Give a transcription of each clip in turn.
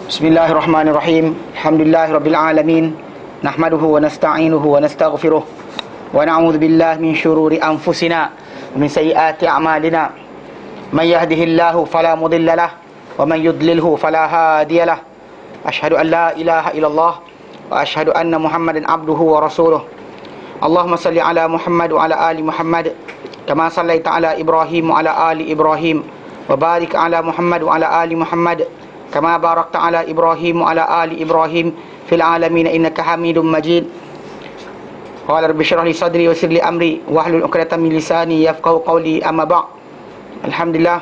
Bismillahirrahmanirrahim. Alhamdulillahirabbil alamin. Nahmaduhu wa nasta'inuhu wa nastaghfiruh. Wa na'udzu billahi min syururi anfusina wa min sayyiati a'malina. May yahdihillahu fala mudilla lahu wa man yudlilhu fala hadiya lahu. Asyhadu an la ilaha illallah wa asyhadu anna Muhammadan abduhu wa rasuluh. Allahumma salli ala Muhammad wa ala ali Muhammad kama sallaita ala Ibrahim wa ala ali Ibrahim wa barik ala Muhammad wa ala ali Muhammad kama barakta ala Ibrahim wa ala ali Ibrahim fil alamin innaka Hamidum Majid. Qala rabbi shrah li sadri wa yassir li amri wahlul 'uqdatam min lisani yafqahu qawli, amma ba'd. Alhamdulillah,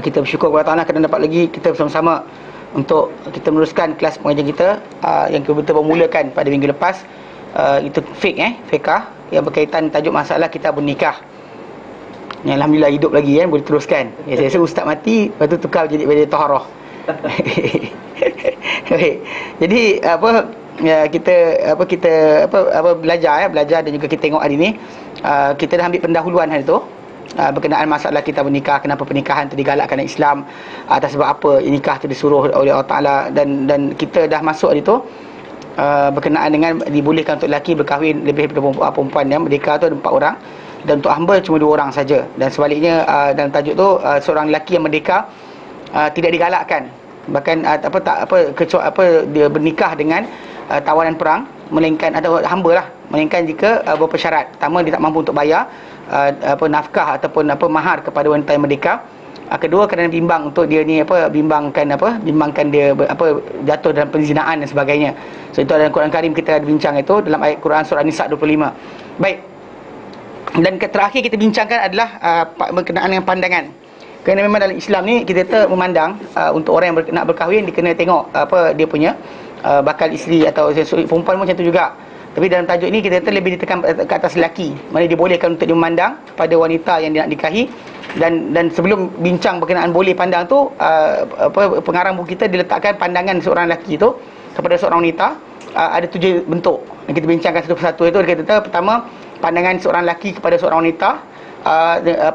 kita bersyukur kepada Allah kerana dapat lagi kita bersama-sama untuk kita meneruskan kelas pengajian kita yang kita bermulakan pada minggu lepas. Itu fiqh yang berkaitan tajuk masalah kita bernikah. Alhamdulillah hidup lagi boleh teruskan. Saya rasa ustaz mati, lepas tu tukar jadi taharah. Jadi kita belajar dan juga kita tengok hari ni kita dah ambil pendahuluan hari tu berkenaan masalah kita bernikah, kenapa pernikahan tu digalakkan dalam Islam, atas sebab apa nikah tu disuruh oleh Allah Taala, dan kita dah masuk hari tu berkenaan dengan dibolehkan untuk lelaki berkahwin lebih daripada perempuan. Yang merdeka tu ada 4 orang dan untuk hamba cuma 2 orang saja. Dan sebaliknya dalam tajuk tu seorang lelaki yang merdeka tidak digalakkan, bahkan dia bernikah dengan tawanan perang, melainkan atau hamba lah, melainkan jika beberapa syarat. Pertama, dia tak mampu untuk bayar nafkah ataupun mahar kepada wanita yang merdeka. Kedua, kerana bimbang untuk dia ni bimbangkan dia jatuh dalam penzinaan dan sebagainya. So itu dalam Quran Karim kita ada bincang itu dalam ayat Quran surah Nisa 25. Baik. Dan terakhir kita bincangkan adalah berkenaan dengan pandangan. Kerana memang dalam Islam ni kita memandang untuk orang yang nak berkahwin, dia kena tengok dia punya bakal isteri atau perempuan pun macam tu juga. Tapi dalam tajuk ni kita lebih ditekan ke atas lelaki, mana dibolehkan untuk memandang pada wanita yang dia nak nikahi. Dan sebelum bincang berkenaan boleh pandang tu, pengarang buku kita diletakkan pandangan seorang lelaki tu kepada seorang wanita ada 7 bentuk. Dan kita bincangkan satu persatu itu. Dia kata pertama, pandangan seorang lelaki kepada seorang wanita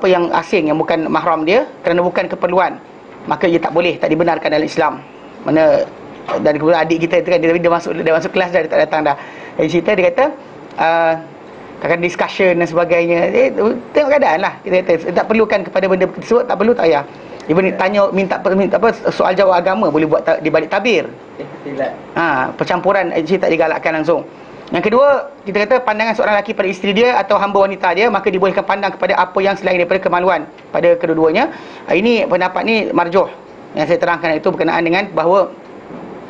yang asing, yang bukan mahram dia, kerana bukan keperluan, maka ia tak boleh, tak dibenarkan dalam Islam. Mana dan kemudian adik kita itu kan, dia masuk kelas dah, dia tak datang dah. Dari cerita dia kata akan discussion dan sebagainya. Tengok keadaan lah. Kita kata tak perlukan kepada benda tersebut, tak perlu, tak payah. Even minta soal jawab agama boleh buat di balik tabir. Percampuran tak digalakkan langsung. Yang kedua, kita kata pandangan seorang lelaki pada isteri dia atau hamba wanita dia, maka dibolehkan pandang kepada apa yang selain daripada kemaluan pada kedua-duanya. Ini pendapat ni marjuh. Yang saya terangkan itu berkenaan dengan bahawa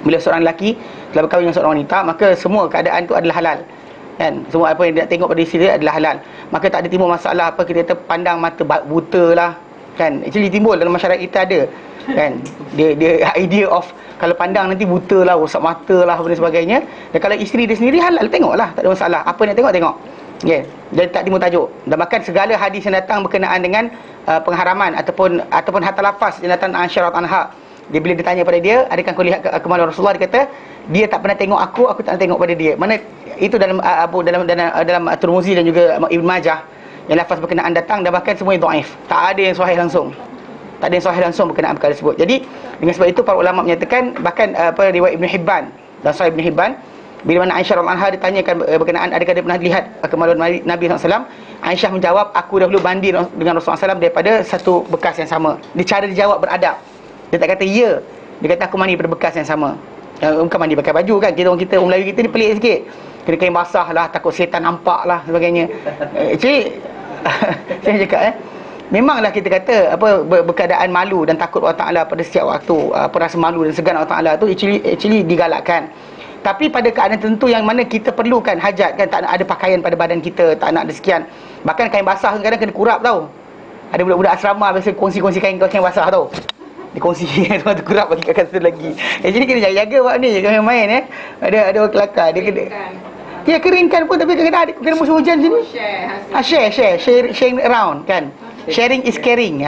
bila seorang lelaki telah berkahwin dengan seorang wanita, maka semua keadaan itu adalah halal. Kan? Semua apa yang dia tengok pada isteri dia adalah halal. Maka tak ada timbul masalah kita kata pandang mata buta lah. Kan? Actually timbul dalam masyarakat kita ada. Kan? Dia idea of kalau pandang nanti buta lah, rosak mata lah, dan sebagainya. Dan kalau isteri dia sendiri halal, tengok lah, tak ada masalah. Apa nak tengok. Okay. Dan tak timbul tajuk. Dan bahkan segala hadis yang datang berkenaan dengan pengharaman ataupun hatta lafaz yang datang Aisyah anha, bila ditanya pada dia, adakah kau lihat kemaluan Rasulullah, dia kata dia tak pernah tengok aku tak pernah tengok pada dia. Mana itu dalam Tirmizi dan juga Ibn Majah, yang lafaz berkenaan datang, dan bahkan semua dhaif. Tak ada yang sahih langsung. Tak ada yang sahih langsung berkenaan perkara tersebut. Jadi dengan sebab itu para ulama menyatakan, bahkan riwayat Ibn Hibban dan Sahih Ibn Hibban, bila mana Aisyah radhiyallahu anha ditanyakan berkenaan adakah dia pernah lihat kemaluan Nabi SAW, Aisyah menjawab, aku dahulu mandi dengan Rasulullah SAW daripada satu bekas yang sama. Dia cara dia jawab beradab. Dia tak kata ya, dia kata aku mandi pada bekas yang sama. Bukan mandi pakai baju kan. Kita orang Melayu kita ni pelik sikit. Kena kain basah lah, takut setan nampak lah, sebagainya. Actually saya cakap memanglah kita kata berkeadaan malu dan takut Allah Ta'ala pada setiap waktu, rasa malu dan segan Allah Ta'ala tu actually digalakkan. Tapi pada keadaan tertentu yang mana kita perlukan hajat, kan, tak nak ada pakaian pada badan kita, tak nak ada sekian. Bahkan kain basah kadang kena kurap tau. Ada budak-budak asrama biasa kongsi kain basah tau. Dikongsi tu kurap bagi kat satu lagi. Jadi kena jaga-jaga buat ni, jangan main. Ada orang kelakar, dia kena keringkan pun, tapi kadang-kadang kena musim hujan sini. Sharing around kan. Sharing is caring.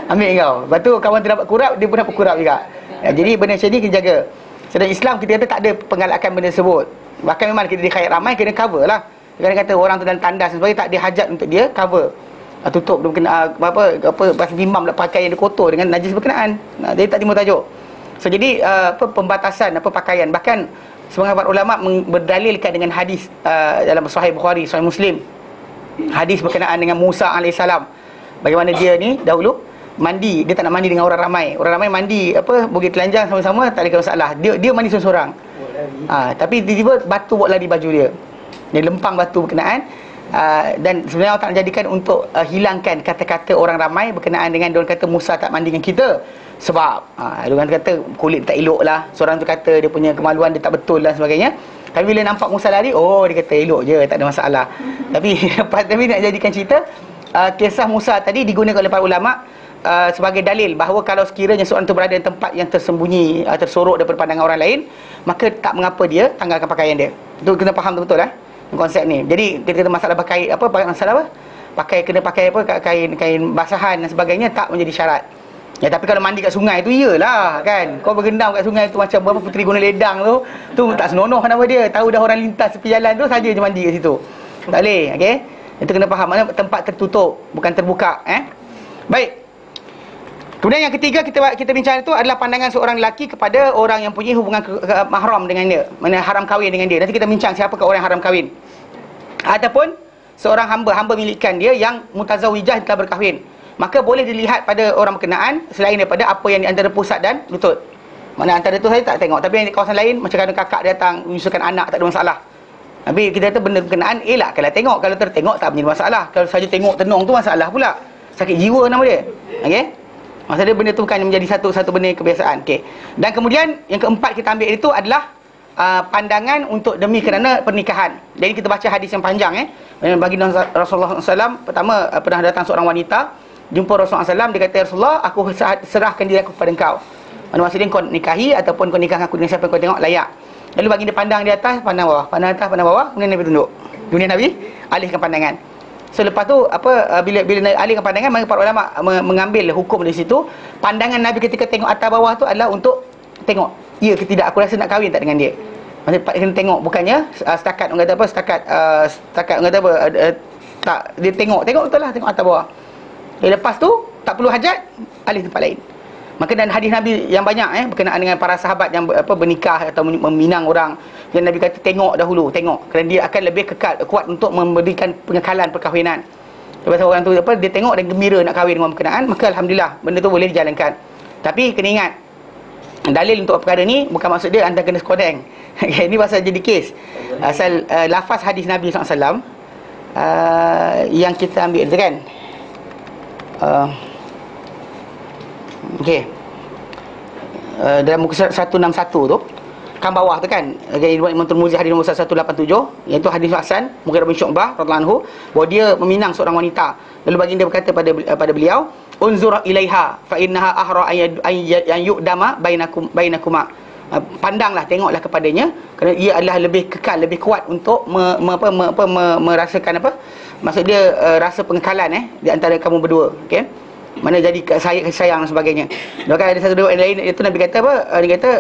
Ambil kau. Lepas tu kawan tu dapat kurap, dia pun dapat kurap juga. Jadi benda macam ni kena jaga. Sedang Islam kita kata tak ada penggalakan benda tersebut. Bahkan memang kita di khayat ramai kena cover lah. Kadang kata orang tu dalam tandas sebagainya, tak ada hajat untuk dia cover. Tutup dia kena apa pasal imam nak pakai yang dia kotor dengan najis berkenaan. Jadi tak timbul tajuk. So jadi pembatasan pakaian, bahkan sebahagian ulama berdalilkan dengan hadis dalam Sahih Bukhari, Sahih Muslim, hadis berkenaan dengan Musa alaihissalam, bagaimana dia ni dahulu mandi, dia tak nak mandi dengan orang ramai. Orang ramai mandi bukit telanjang sama-sama, tak ada masalah. Dia mandi seorang-seorang. Tapi tiba-tiba batu buat lari baju dia. Dia lempang batu berkenaan. Dan sebenarnya Allah Ta'ala jadikan untuk hilangkan kata-kata orang ramai berkenaan dengan diorang kata Musa tak mandi dengan kita. Sebab diorang kata kulit tak elok lah. Seorang tu kata dia punya kemaluan dia tak betul dan sebagainya. Tapi bila nampak Musa lari, dia kata elok je, tak ada masalah. Tapi nak jadikan cerita, kisah Musa tadi digunakan oleh para ulama sebagai dalil bahawa kalau sekiranya seorang tu berada di tempat yang tersembunyi, tersorok daripada pandangan orang lain, maka tak mengapa dia tanggalkan pakaian dia. Itu kena faham betul konsep ni. Jadi kita kata masalah pakai kena pakai kain basahan dan sebagainya tak menjadi syarat. Ya, tapi kalau mandi kat sungai tu iyalah kan. Kau bergendam kat sungai tu macam berapa puteri guna ledang tu tak senonoh nama dia. Tahu dah orang lintas tepi jalan tu saja je mandi kat situ. Tak boleh, okey? Itu kena faham, mana tempat tertutup, bukan terbuka, Baik. Kemudian yang ketiga kita bincang itu adalah pandangan seorang lelaki kepada orang yang punya hubungan mahram dengan dia, mana haram kahwin dengan dia. Nanti kita bincang siapakah orang yang haram kahwin. Ataupun seorang hamba milikkan dia yang mutazawijah telah berkahwin. Maka boleh dilihat pada orang berkenaan selain daripada apa yang di antara pusat dan lutut. Mana antara tu saya tak tengok, tapi yang di kawasan lain macam kadang kakak datang menyusukan anak tak ada masalah. Tapi kita kata benda berkenaan elakkanlah tengok. Kalau tertengok tak menjadi masalah. Kalau saja tengok tenung tu masalah pula. Sakit jiwa nama dia. Okey? Maksudnya benda tu bukan menjadi satu benda kebiasaan. Okey. Dan kemudian yang keempat kita ambil itu adalah pandangan untuk demi kerana pernikahan. Jadi kita baca hadis yang panjang bagi Rasulullah SAW. Pertama pernah datang seorang wanita jumpa Rasulullah SAW. Dia kata, ya Rasulullah, aku serahkan diri aku kepada engkau. Maksudnya kau nikahi ataupun kau nikah aku dengan siapa yang kau tengok layak. Lalu bagi dia pandang di atas, pandang bawah, pandang atas, pandang bawah. Kemudian Nabi tunduk. Kemudian Nabi alihkan pandangan. So lepas tu bila Nabi alihkan pandangan, maka para ulama mengambil hukum dari situ. Pandangan Nabi ketika tengok atas bawah tu adalah untuk tengok, ya ke tidak aku rasa nak kahwin tak dengan dia. Maksudnya kena tengok, bukannya setakat orang kata apa, setakat orang kata apa, tak, dia tengok betul lah, tengok atas bawah. Lepas tu tak perlu hajat, alih tempat lain. Maka dan hadis Nabi yang banyak berkenaan dengan para sahabat yang bernikah atau meminang orang, yang Nabi kata tengok dahulu, tengok, kerana dia akan lebih kuat untuk memberikan pengekalan perkahwinan. Lepas orang tu dia tengok dan gembira nak kahwin dengan berkenaan, maka alhamdulillah benda tu boleh dijalankan. Tapi kena ingat, dalil untuk perkara ni bukan maksud dia anda kena skodeng. Ini pasal jadi kes. Asal lafaz hadis Nabi SAW yang kita ambil tu kan. Okey. Dalam muka 161 tu kan bawah tu kan, riwayat Imam Tirmizi hadis nombor 1187, iaitu hadis Hasan Mughirah bin Syu'bah radhiyallahu anhu, bahawa dia meminang seorang wanita. Lalu baginda berkata pada beliau, unzur ilaiha fa innaha ahra an yu'dama bainakuma. Pandanglah, tengoklah kepadanya, kerana ia adalah lebih kekal, lebih kuat untuk merasakan maksud dia rasa pengekalan di antara kamu berdua. Okey, mana jadi sayang dan sebagainya. Bahkan ada satu riwayat lain, itu Nabi kata dia kata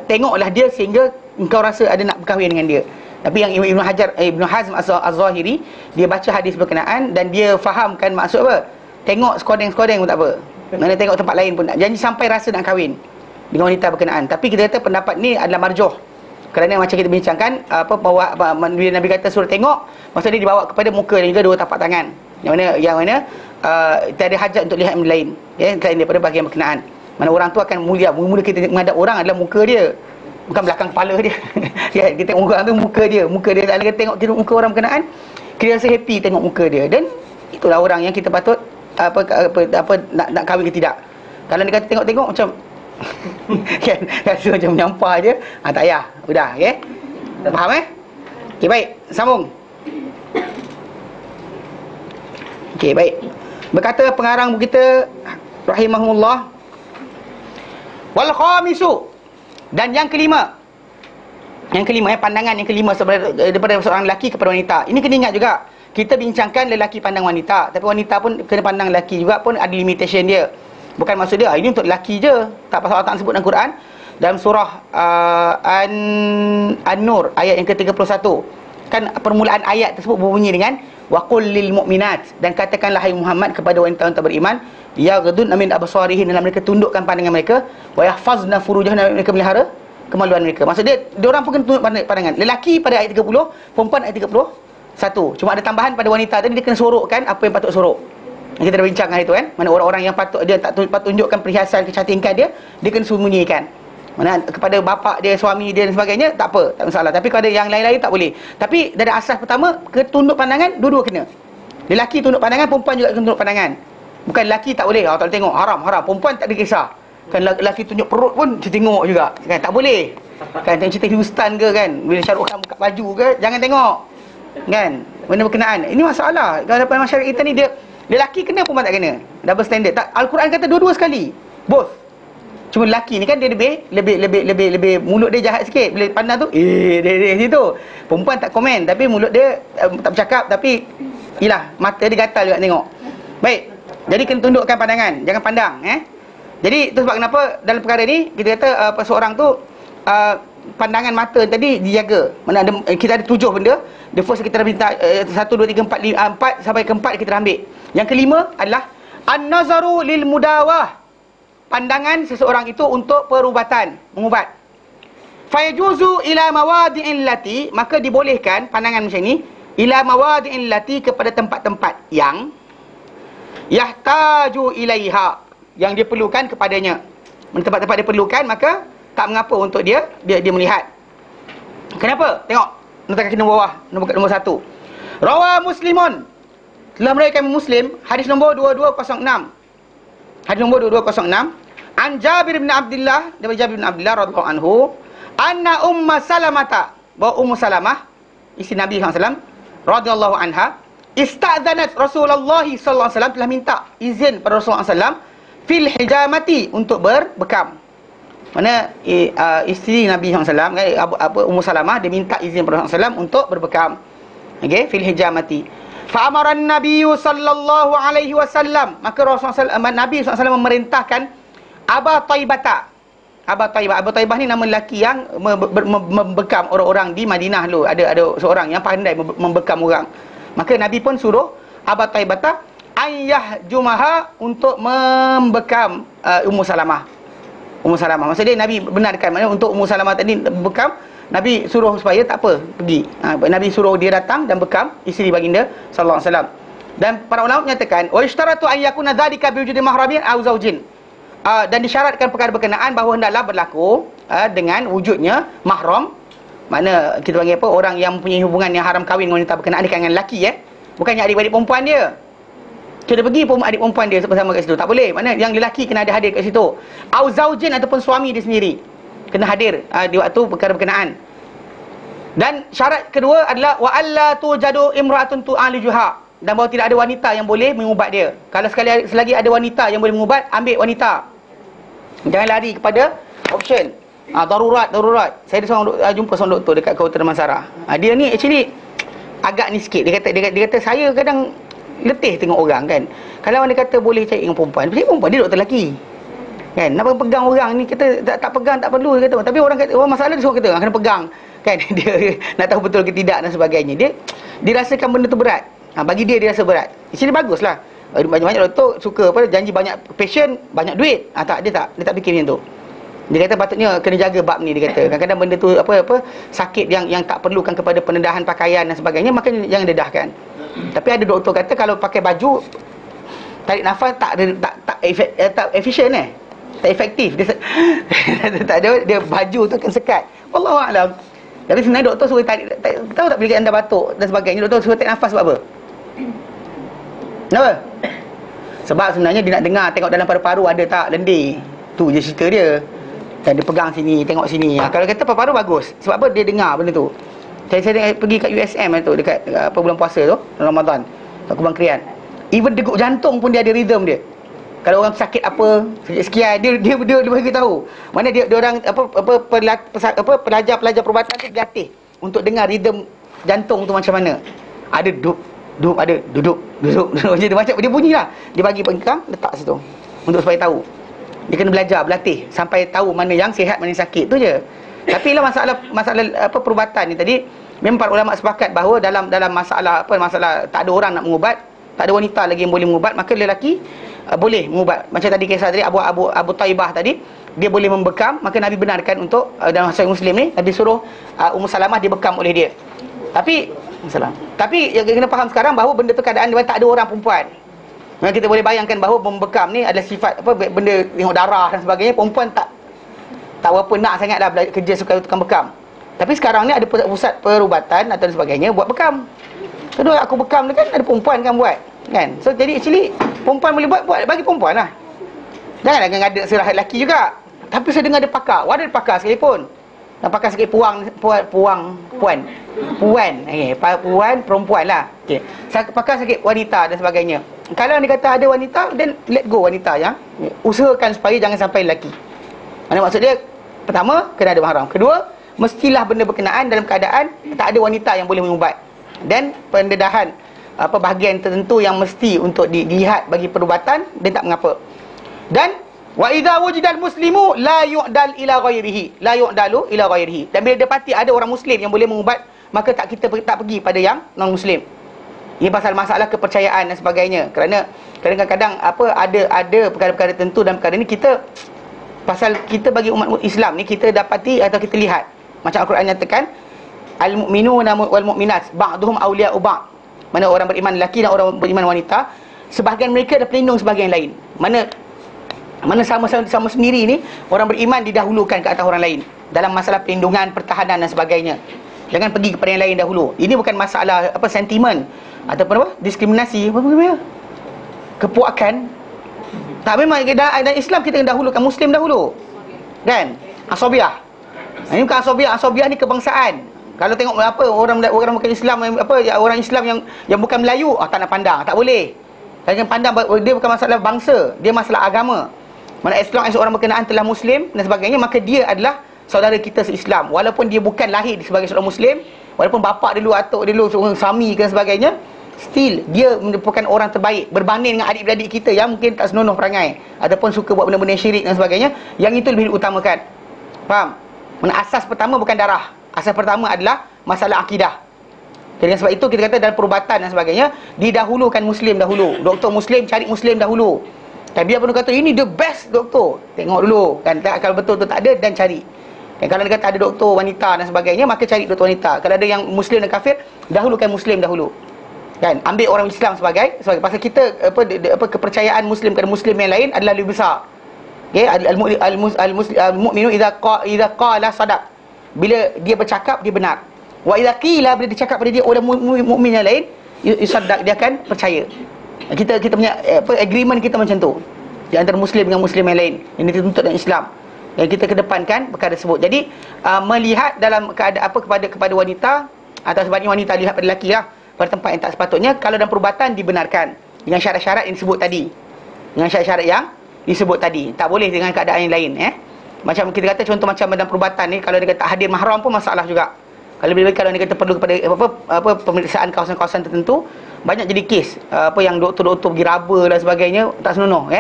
tengoklah dia sehingga engkau rasa ada nak berkahwin dengan dia. Tapi yang Ibnu Hazm Az-Zahiri, dia baca hadis berkenaan dan dia fahamkan maksud apa, tengok skodeng-skodeng pun tak apa, mana tengok tempat lain pun tak, janji sampai rasa nak kahwin dengan wanita berkenaan. Tapi kita kata pendapat ni adalah marjuh, kerana macam kita bincangkan bila Nabi kata suruh tengok, maksudnya dibawa kepada muka dan juga dua tapak tangan, yang mana tiada hajat untuk lihat yang lain, selain daripada bahagian berkenaan. Mana orang tu akan mulia, mula kita menghadap orang adalah muka dia, bukan belakang kepala dia. Kita tengok orang tu muka dia tak lagi tengok muka orang berkenaan, kita rasa happy tengok muka dia. Dan itulah orang yang kita patut nak kahwin ke tidak. Kalau dia kata tengok-tengok macam kan, rasa macam menyampah je, tak payah, sudah. Okey, faham okey, baik, sambung. Okey, baik. Berkata pengarang kita rahimahullah, wal khamisu, dan yang kelima pandangan yang kelima daripada seorang lelaki kepada wanita. Ini kena ingat juga, kita bincangkan lelaki pandang wanita, tapi wanita pun kena pandang lelaki juga, pun ada limitation dia. Bukan maksud dia ini untuk lelaki je. Tak, pasal Allah Ta'ala sebut dalam Quran dalam surah An-Nur ayat yang ke-31, kan permulaan ayat tersebut berbunyi dengan waqul lil mu'minat, dan katakanlah hai Muhammad kepada wanita-wanita beriman, yaghdun min absarihin, dalam mereka tundukkan pandangan mereka, wa yahfazna furujahna, mereka melihara kemaluan mereka. Maksud dia orang pun kena tunduk pandangan. Lelaki pada ayat 30, perempuan ayat 31. Cuma ada tambahan pada wanita tadi, dia kena sorokkan apa yang patut sorok. Kita dah bincang hari tu kan, mana orang-orang yang patut dia tak patut tunjukkan perhiasan kecantikan dia kena sembunyikan. Mana kepada bapa dia, suami dia dan sebagainya tak apa, tak masalah. Tapi kalau yang lain-lain tak boleh. Tapi dari asas pertama, tunduk pandangan dua-dua kena. Lelaki tunduk pandangan, perempuan juga kena tunduk pandangan. Bukan lelaki tak boleh, tak boleh tengok, haram. Perempuan tak ada kisah. Kan lelaki tunjuk perut pun dia tengok juga. Kan tak boleh. Kan tengok cerita Houston ke kan, bila Syahrukh Khan buka baju ke, jangan tengok. Kan? Benda berkenaan. Ini masalah. Kalau dalam masyarakat kita ni dia lelaki kena, perempuan tak kena. Double standard. Tak, Al-Quran kata dua-dua sekali. Both. Cuma lelaki ni kan dia lebih mulut dia jahat sikit. Bila pandang tu, dia situ. Perempuan tak komen, tapi mulut dia tak bercakap, tapi ialah mata dia gatal juga tengok. Baik. Jadi kena tundukkan pandangan, jangan pandang, Jadi itu sebab kenapa dalam perkara ni kita kata seorang tu pandangan mata tadi dijaga. Mana ada, kita ada 7 benda. The first kita dah minta 1 2 3 4 sampai ke 4 kita dah ambil. Yang kelima adalah an-nazaru lil mudawah. Pandangan seseorang itu untuk perubatan, mengubat. Fayajuzu ila mawadi'il lati, maka dibolehkan pandangan macam ni ila mawadi'il lati, kepada tempat-tempat yang yahtaju ilaiha, yang dia perlukan kepadanya. Tempat-tempat dia perlukan, maka tak mengapa untuk dia melihat. Kenapa? Tengok nota kaki nombor bawah, nombor 1. Rawa Muslimun, telah meriwayatkan Muslim, hadis nombor 2206. Hadis nombor 2206, an Jabir bin Abdullah, dari Jabir bin Abdullah radhiyallahu anhu, anna Ummu Salamah, bahawa Ummu Salamah isteri Nabi SAW radhiyallahu anha, ista'dzanat Rasulullah sallallahu alaihi wasallam, telah minta izin pada Rasulullah SAW fil hijamati, untuk berbekam. Mana isteri Nabi SAW, Ummu Salamah, dia minta izin pada Rasulullah SAW untuk berbekam. Okey, fil hijamati. Fa amara an-nabiy sallallahu alaihi wasallam, maka Rasulullah Nabi SAW memerintahkan Aba Taibata. Aba Taibah ni nama lelaki yang membekam orang-orang di Madinah dulu. Ada seorang yang pandai membekam orang. Maka Nabi pun suruh Aba Taibata ayah jumaha, untuk membekam Ummu Salamah. Ummu Salamah. Maksudnya Nabi benarkan, maknanya untuk Ummu Salamah tadi bekam, Nabi suruh supaya tak apa, pergi. Nabi suruh dia datang dan bekam isteri baginda sallallahu alaihi wasallam. Dan para ulama menyatakan wa ishtaratu an yakuna dzalika bi wujudi mahramin aw zaujin. Dan disyaratkan perkara berkenaan bahawa hendaklah berlaku dengan wujudnya mahram. Mana kita panggil apa, orang yang mempunyai hubungan yang haram kahwin dengan wanita berkenaan dengan lelaki, bukannya adik-adik perempuan dia. Kita pergi pun adik perempuan dia bersama kat situ, tak boleh. Mana yang lelaki kena ada hadir kat situ. Au zaujin, ataupun suami dia sendiri kena hadir di waktu perkara berkenaan. Dan syarat kedua adalah wa alla tujadu imra'atun tu'alijuha, dan bahawa tidak ada wanita yang boleh mengubat dia. Kalau selagi ada wanita yang boleh mengubat, ambil wanita. Jangan lari kepada option darurat. Saya ada jumpa seorang doktor dekat Kabupaten Damansara. Dia ni actually agak ni sikit. Dia kata saya kadang letih tengok orang kan. Kalau dia kata boleh cari dengan perempuan, pasal perempuan dia doktor lelaki. Kan, nak pegang orang ni, kita tak pegang tak perlu, dia kata. Tapi orang masalah dia suruh kata kena pegang. Kan dia nak tahu betul ke tidak dan sebagainya. Dia rasakan benda tu berat. Bagi dia rasa berat. Di sini baguslah. Banyak doktor suka janji banyak patient, banyak duit. Dia tak fikir macam tu. Dia kata patutnya kena jaga bab ni, dia kata. Kadang-kadang benda tu sakit yang tak perlukan kepada pendedahan pakaian dan sebagainya, maka jangan dedahkan. Tapi ada doktor kata kalau pakai baju tarik nafas tak efisien, tak efektif. Dia tak ada, dia baju tu akan sekat. Wallahu a'lam. Tapi sebenarnya doktor suruh tarik, tahu tak bila anda batuk dan sebagainya, doktor suruh tarik nafas sebab apa? Kenapa? Sebab sebenarnya dia nak dengar, tengok dalam paru-paru ada tak lendir. Tu je cerita dia. Dan dia pegang sini, tengok sini. Kalau kata paru-paru bagus. Sebab apa? Dia dengar benda tu. Saya pergi kat USM tu, dekat bulan puasa tu, Ramadan, kat Kubang Krian. Even degup jantung pun dia ada rhythm dia. Kalau orang sakit apa, sekian, dia bagi tahu. Mana dia orang pelajar perubatan tu dilatih untuk dengar rhythm jantung tu macam mana. Ada duduk, ada duduk. Macam dia bunyilah. Dia bagi pengkang, letak situ untuk supaya tahu. Dia kena belajar, berlatih sampai tahu mana yang sihat, mana yang sakit tu je. Tapi lah masalah perubatan ni tadi, memang para ulama sepakat bahawa dalam masalah masalah tak ada orang nak mengubat, tak ada wanita lagi yang boleh mengubat, maka lelaki boleh mengubat. Macam tadi kisah tadi Abu Taibah tadi, dia boleh membekam, maka Nabi benarkan untuk dalam Sahih Muslim ni, Nabi suruh Ummu Salamah dibekam oleh dia. Tapi yang kena faham sekarang bahawa benda tu keadaan dia tak ada orang perempuan. Memang kita boleh bayangkan bahawa membekam ni adalah sifat benda tengok darah dan sebagainya. Perempuan tak berapa nak sangatlah kerja suka tukang bekam. Tapi sekarang ni ada pusat perubatan atau sebagainya buat bekam. Kedua, aku bekam ni kan ada perempuan kan buat, kan? So jadi actually perempuan boleh buat bagi perempuan lah. Janganlah ada serah lelaki juga. Tapi saya dengar ada pakar, ada pakar sekalipun. Dan pakar sikit puan, perempuan lah. Okey. Pakar sikit wanita dan sebagainya. Kalau dia kata ada wanita, then let go wanita yang usahakan supaya jangan sampai lelaki. Mana maksud dia? Pertama, kena ada mahram. Kedua, mestilah benda berkenaan dalam keadaan tak ada wanita yang boleh mengubat. Dan pendedahan bahagian tertentu yang mesti untuk dilihat bagi perubatan, dan tak mengapa. Dan wa idza wujidal muslimu la yu'dal ila ghairihi, la yu'dalu ila ghairihi. Dan bila dapati ada orang muslim yang boleh mengubat, maka kita tak pergi pada yang non muslim. Ini pasal masalah kepercayaan dan sebagainya. Kerana kadang-kadang ada perkara-perkara tertentu dalam perkara ni kita pasal kita bagi umat Islam ni kita dapati atau kita lihat macam Al-Quran nyatakan al-mu'minuna wal mu'minat ba'duhum awliya'u ba'd. Mana orang beriman lelaki dan orang beriman wanita, sebahagian mereka ada pelindung sebahagian lain. Mana sama sendiri ni orang beriman didahulukan ke atas orang lain dalam masalah perlindungan, pertahanan dan sebagainya. Jangan pergi kepada yang lain dahulu. Ini bukan masalah sentimen ataupun diskriminasi, kepuakan. Tak, memang dalam Islam kita dahulukan Muslim dahulu, kan? Asabiah. Ini bukan asabiah ni kebangsaan. Kalau tengok orang bukan Islam, orang Islam yang bukan Melayu, tak nak pandang, tak boleh. Jangan pandang, dia bukan masalah bangsa, dia masalah agama. Mana as long as orang berkenaan telah Muslim dan sebagainya, maka dia adalah saudara kita se-Islam. Walaupun dia bukan lahir sebagai seorang Muslim, walaupun bapak dulu, atuk dulu seorang Sami dan sebagainya, still dia merupakan orang terbaik berbanding dengan adik-beradik kita yang mungkin tak senonoh perangai ataupun suka buat benda-benda syirik dan sebagainya. Yang itu lebih diutamakan. Faham? Mana asas pertama bukan darah. Asas pertama adalah masalah akidah. Jadi sebab itu kita kata dalam perubatan dan sebagainya, didahulukan Muslim dahulu. Doktor Muslim, cari Muslim dahulu. Dan biar pun kata ini the best doktor, tengok dulu kan, kalau betul tu tak ada, dan cari. Dan kalau dia kata ada doktor wanita dan sebagainya, maka cari doktor wanita. Kalau ada yang Muslim dan kafir, dahulukan Muslim dahulu. Kan, ambil orang Islam sebagai pasal kita kepercayaan Muslim kepada Muslim yang lain adalah lebih besar. Okey, al-mu'minu idza qala sadaq. Bila dia bercakap dia benar. Wa idza qila, bila dia cakap pada dia orang mukmin yang lain, yusaddaq, dia akan percaya. Kita punya agreement kita macam tu di antara Muslim dengan Muslim yang lain yang dituntut dalam Islam, yang kita kedepankan perkara tersebut. Jadi melihat dalam keadaan kepada wanita, atau sebabnya wanita lihat pada lelaki lah pada tempat yang tak sepatutnya, kalau dalam perubatan dibenarkan dengan syarat-syarat yang disebut tadi. Dengan syarat-syarat yang disebut tadi. Tak boleh dengan keadaan yang lain. Macam kita kata contoh macam dalam perubatan ni, kalau dia kata hadir mahram pun masalah juga. Kalau dia kata perlu kepada pemeriksaan kawasan-kawasan tertentu, banyak jadi kes yang doktor-doktor pergi raba dan sebagainya, tak senonoh.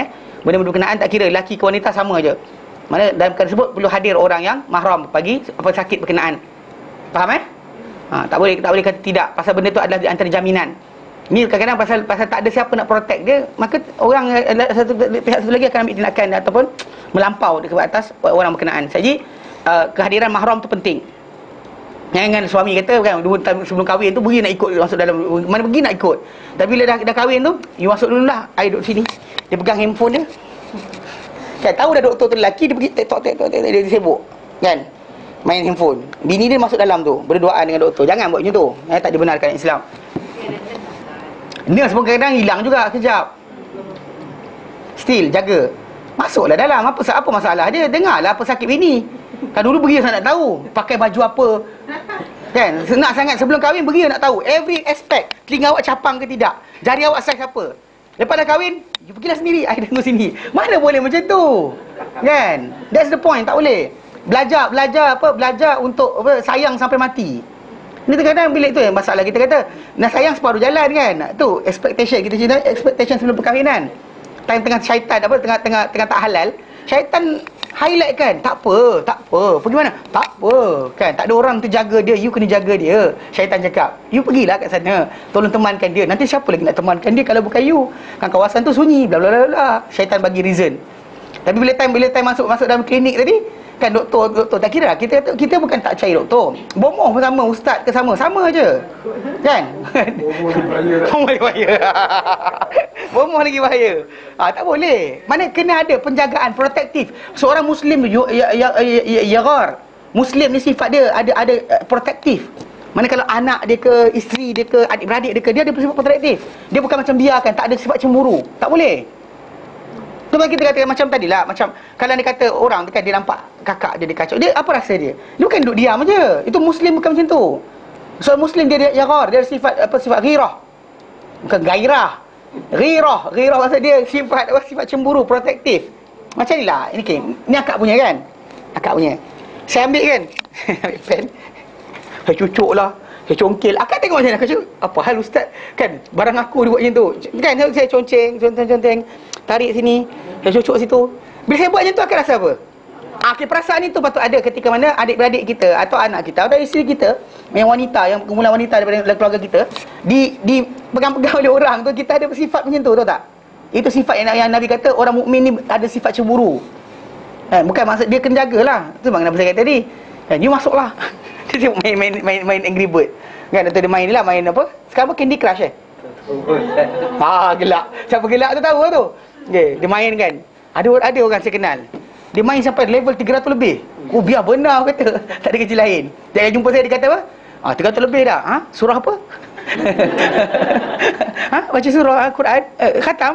Benda-benda berkenaan tak kira lelaki ke wanita sama je. Mana dalam perkara tersebut perlu hadir orang yang mahram bagi sakit berkenaan. Faham tak boleh kata tidak, pasal benda tu adalah di antara jaminan. Ni kadang-kadang pasal tak ada siapa nak protect dia, maka orang pihak satu lagi akan ambil tindakan ataupun melampau ke atas orang berkenaan. Jadi kehadiran mahram tu penting. Jangan suami kata kan sebelum kahwin tu pergi nak ikut masuk dalam, mana pergi nak ikut. Tapi bila dah kahwin tu, you masuk dululah, I duduk sini. Dia pegang handphone dia. Kan tahu dah doktor tu lelaki, dia pergi tok dia sibuk. Kan? Main handphone. Bini dia masuk dalam tu, berduaan dengan doktor. Jangan buat macam tu. Tak dibenarkan Islam. Dia semua kadang hilang juga kejap. Still jaga. Masuklah dalam. Apa masalah dia? Dengarlah apa sakit bini. Kan dulu pergi nak tahu pakai baju apa. Kan? Senang sangat sebelum kahwin pergi nak tahu every aspect. Telinga awak capang ke tidak? Jari awak saiz apa? Lepas dah kahwin, you pergilah sendiri, I tengok sini. Mana boleh macam tu? Kan? That's the point, tak boleh. Belajar untuk sayang sampai mati. Ini terkadang bila itu masalah kita kata nak sayang separuh jalan kan. Tu expectation kita cerita, expectation sebelum perkahwinan. Tengah syaitan tengah tak halal. Syaitan highlight kan, tak apa, pergi mana, tak apa kan, tak ada orang terjaga dia, you kena jaga dia. Syaitan cakap, you pergilah kat sana, tolong temankan dia. Nanti siapa lagi nak temankan dia kalau bukan you, kan kawasan tu sunyi, bla bla bla bla. Syaitan bagi reason. Tapi bila time masuk dalam klinik tadi, kan doktor tak kira, kita bukan tak percaya doktor. Bomoh pun sama, ustaz ke sama je. Kan? Bomoh lagi bahaya. Bomoh lagi bahaya. Tak boleh. Mana kena ada penjagaan protektif. Seorang muslim yaghar. Muslim ni sifat dia ada protektif. Mana kalau anak dia ke, isteri dia ke, adik-beradik dia ke, dia ada sifat protektif. Dia bukan macam biarkan, tak ada sifat cemburu. Tak boleh. Tu kita kata macam tadilah, macam kalau dia kata orang kan dia nampak kakak dia kacau, dia apa rasa dia? Dia bukan duduk diam aja. Itu muslim bukan macam tu. So muslim dia yaghar, dia ada sifat ghirah. Bukan gairah. Ghirah maksud dia sifat cemburu, protektif. Macam ni lah. Ini akak punya kan? Akak punya. Saya ambil kan? Ambil pen. Saya cucuk lah. Saya congkel. Akak tengok macam mana? Akak cakap, apa hal ustaz? Kan barang aku dia buat macam tu. Kan saya conteng. Tarik sini, saya cucuk situ. Bila saya buat macam tu, akak rasa apa? Perasaan itu patut ada ketika mana adik-beradik kita atau anak kita atau isteri kita yang wanita, yang kumpulan wanita daripada keluarga kita dipegang-pegang oleh orang tu, kita ada sifat macam tu, tahu tak? Itu sifat yang Nabi kata orang mukmin ni ada sifat cemburu. Bukan maksud dia kena jagalah. Tu bang Nabi saya kata tadi. You masuklah. Dia main Angry Bird. Kan atau dia main ni lah, main apa? Sekarang apa Candy Crush gelak. Siapa gelak tu tahu lah tu. Okay, dia main kan. Ada orang saya kenal. Dia main sampai level 300 lebih. Oh biar benar kata. Tak ada kerja lain. Dia jumpa saya, dia kata apa? 300 lebih dah. Surah apa? Baca surah Al-Quran, khatam.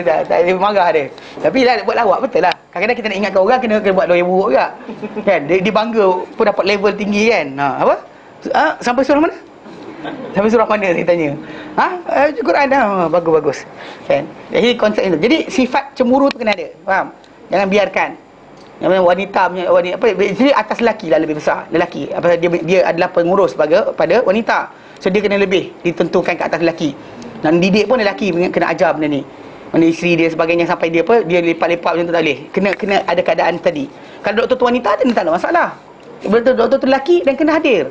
Tak dia marah dia. Tapi lah buat lawak betul lah. Kadang-kadang kita nak ingatkan orang kena buat lawyer buruk juga. Kan? Dia bangga pun dapat level tinggi kan. Apa? Sampai surah mana? Sampai surah mana saya tanya. Quran dah. Bagus. Kan? Jadi konsep itu. Jadi sifat cemburu tu kena ada. Faham? Jangan biarkan. Yang wanita punya jadi atas lelaki lah lebih besar. Lelaki. Apa dia adalah pengurus pada wanita. So dia kena lebih ditentukan ke atas lelaki. Dan didik pun lelaki kena ajar benda ni. Mana isteri dia sebagainya sampai dia lepak-lepak macam tu tak boleh. Kena ada keadaan tadi. Kalau doktor tu wanita tak ada masalah. Betul doktor tu lelaki dan kena hadir.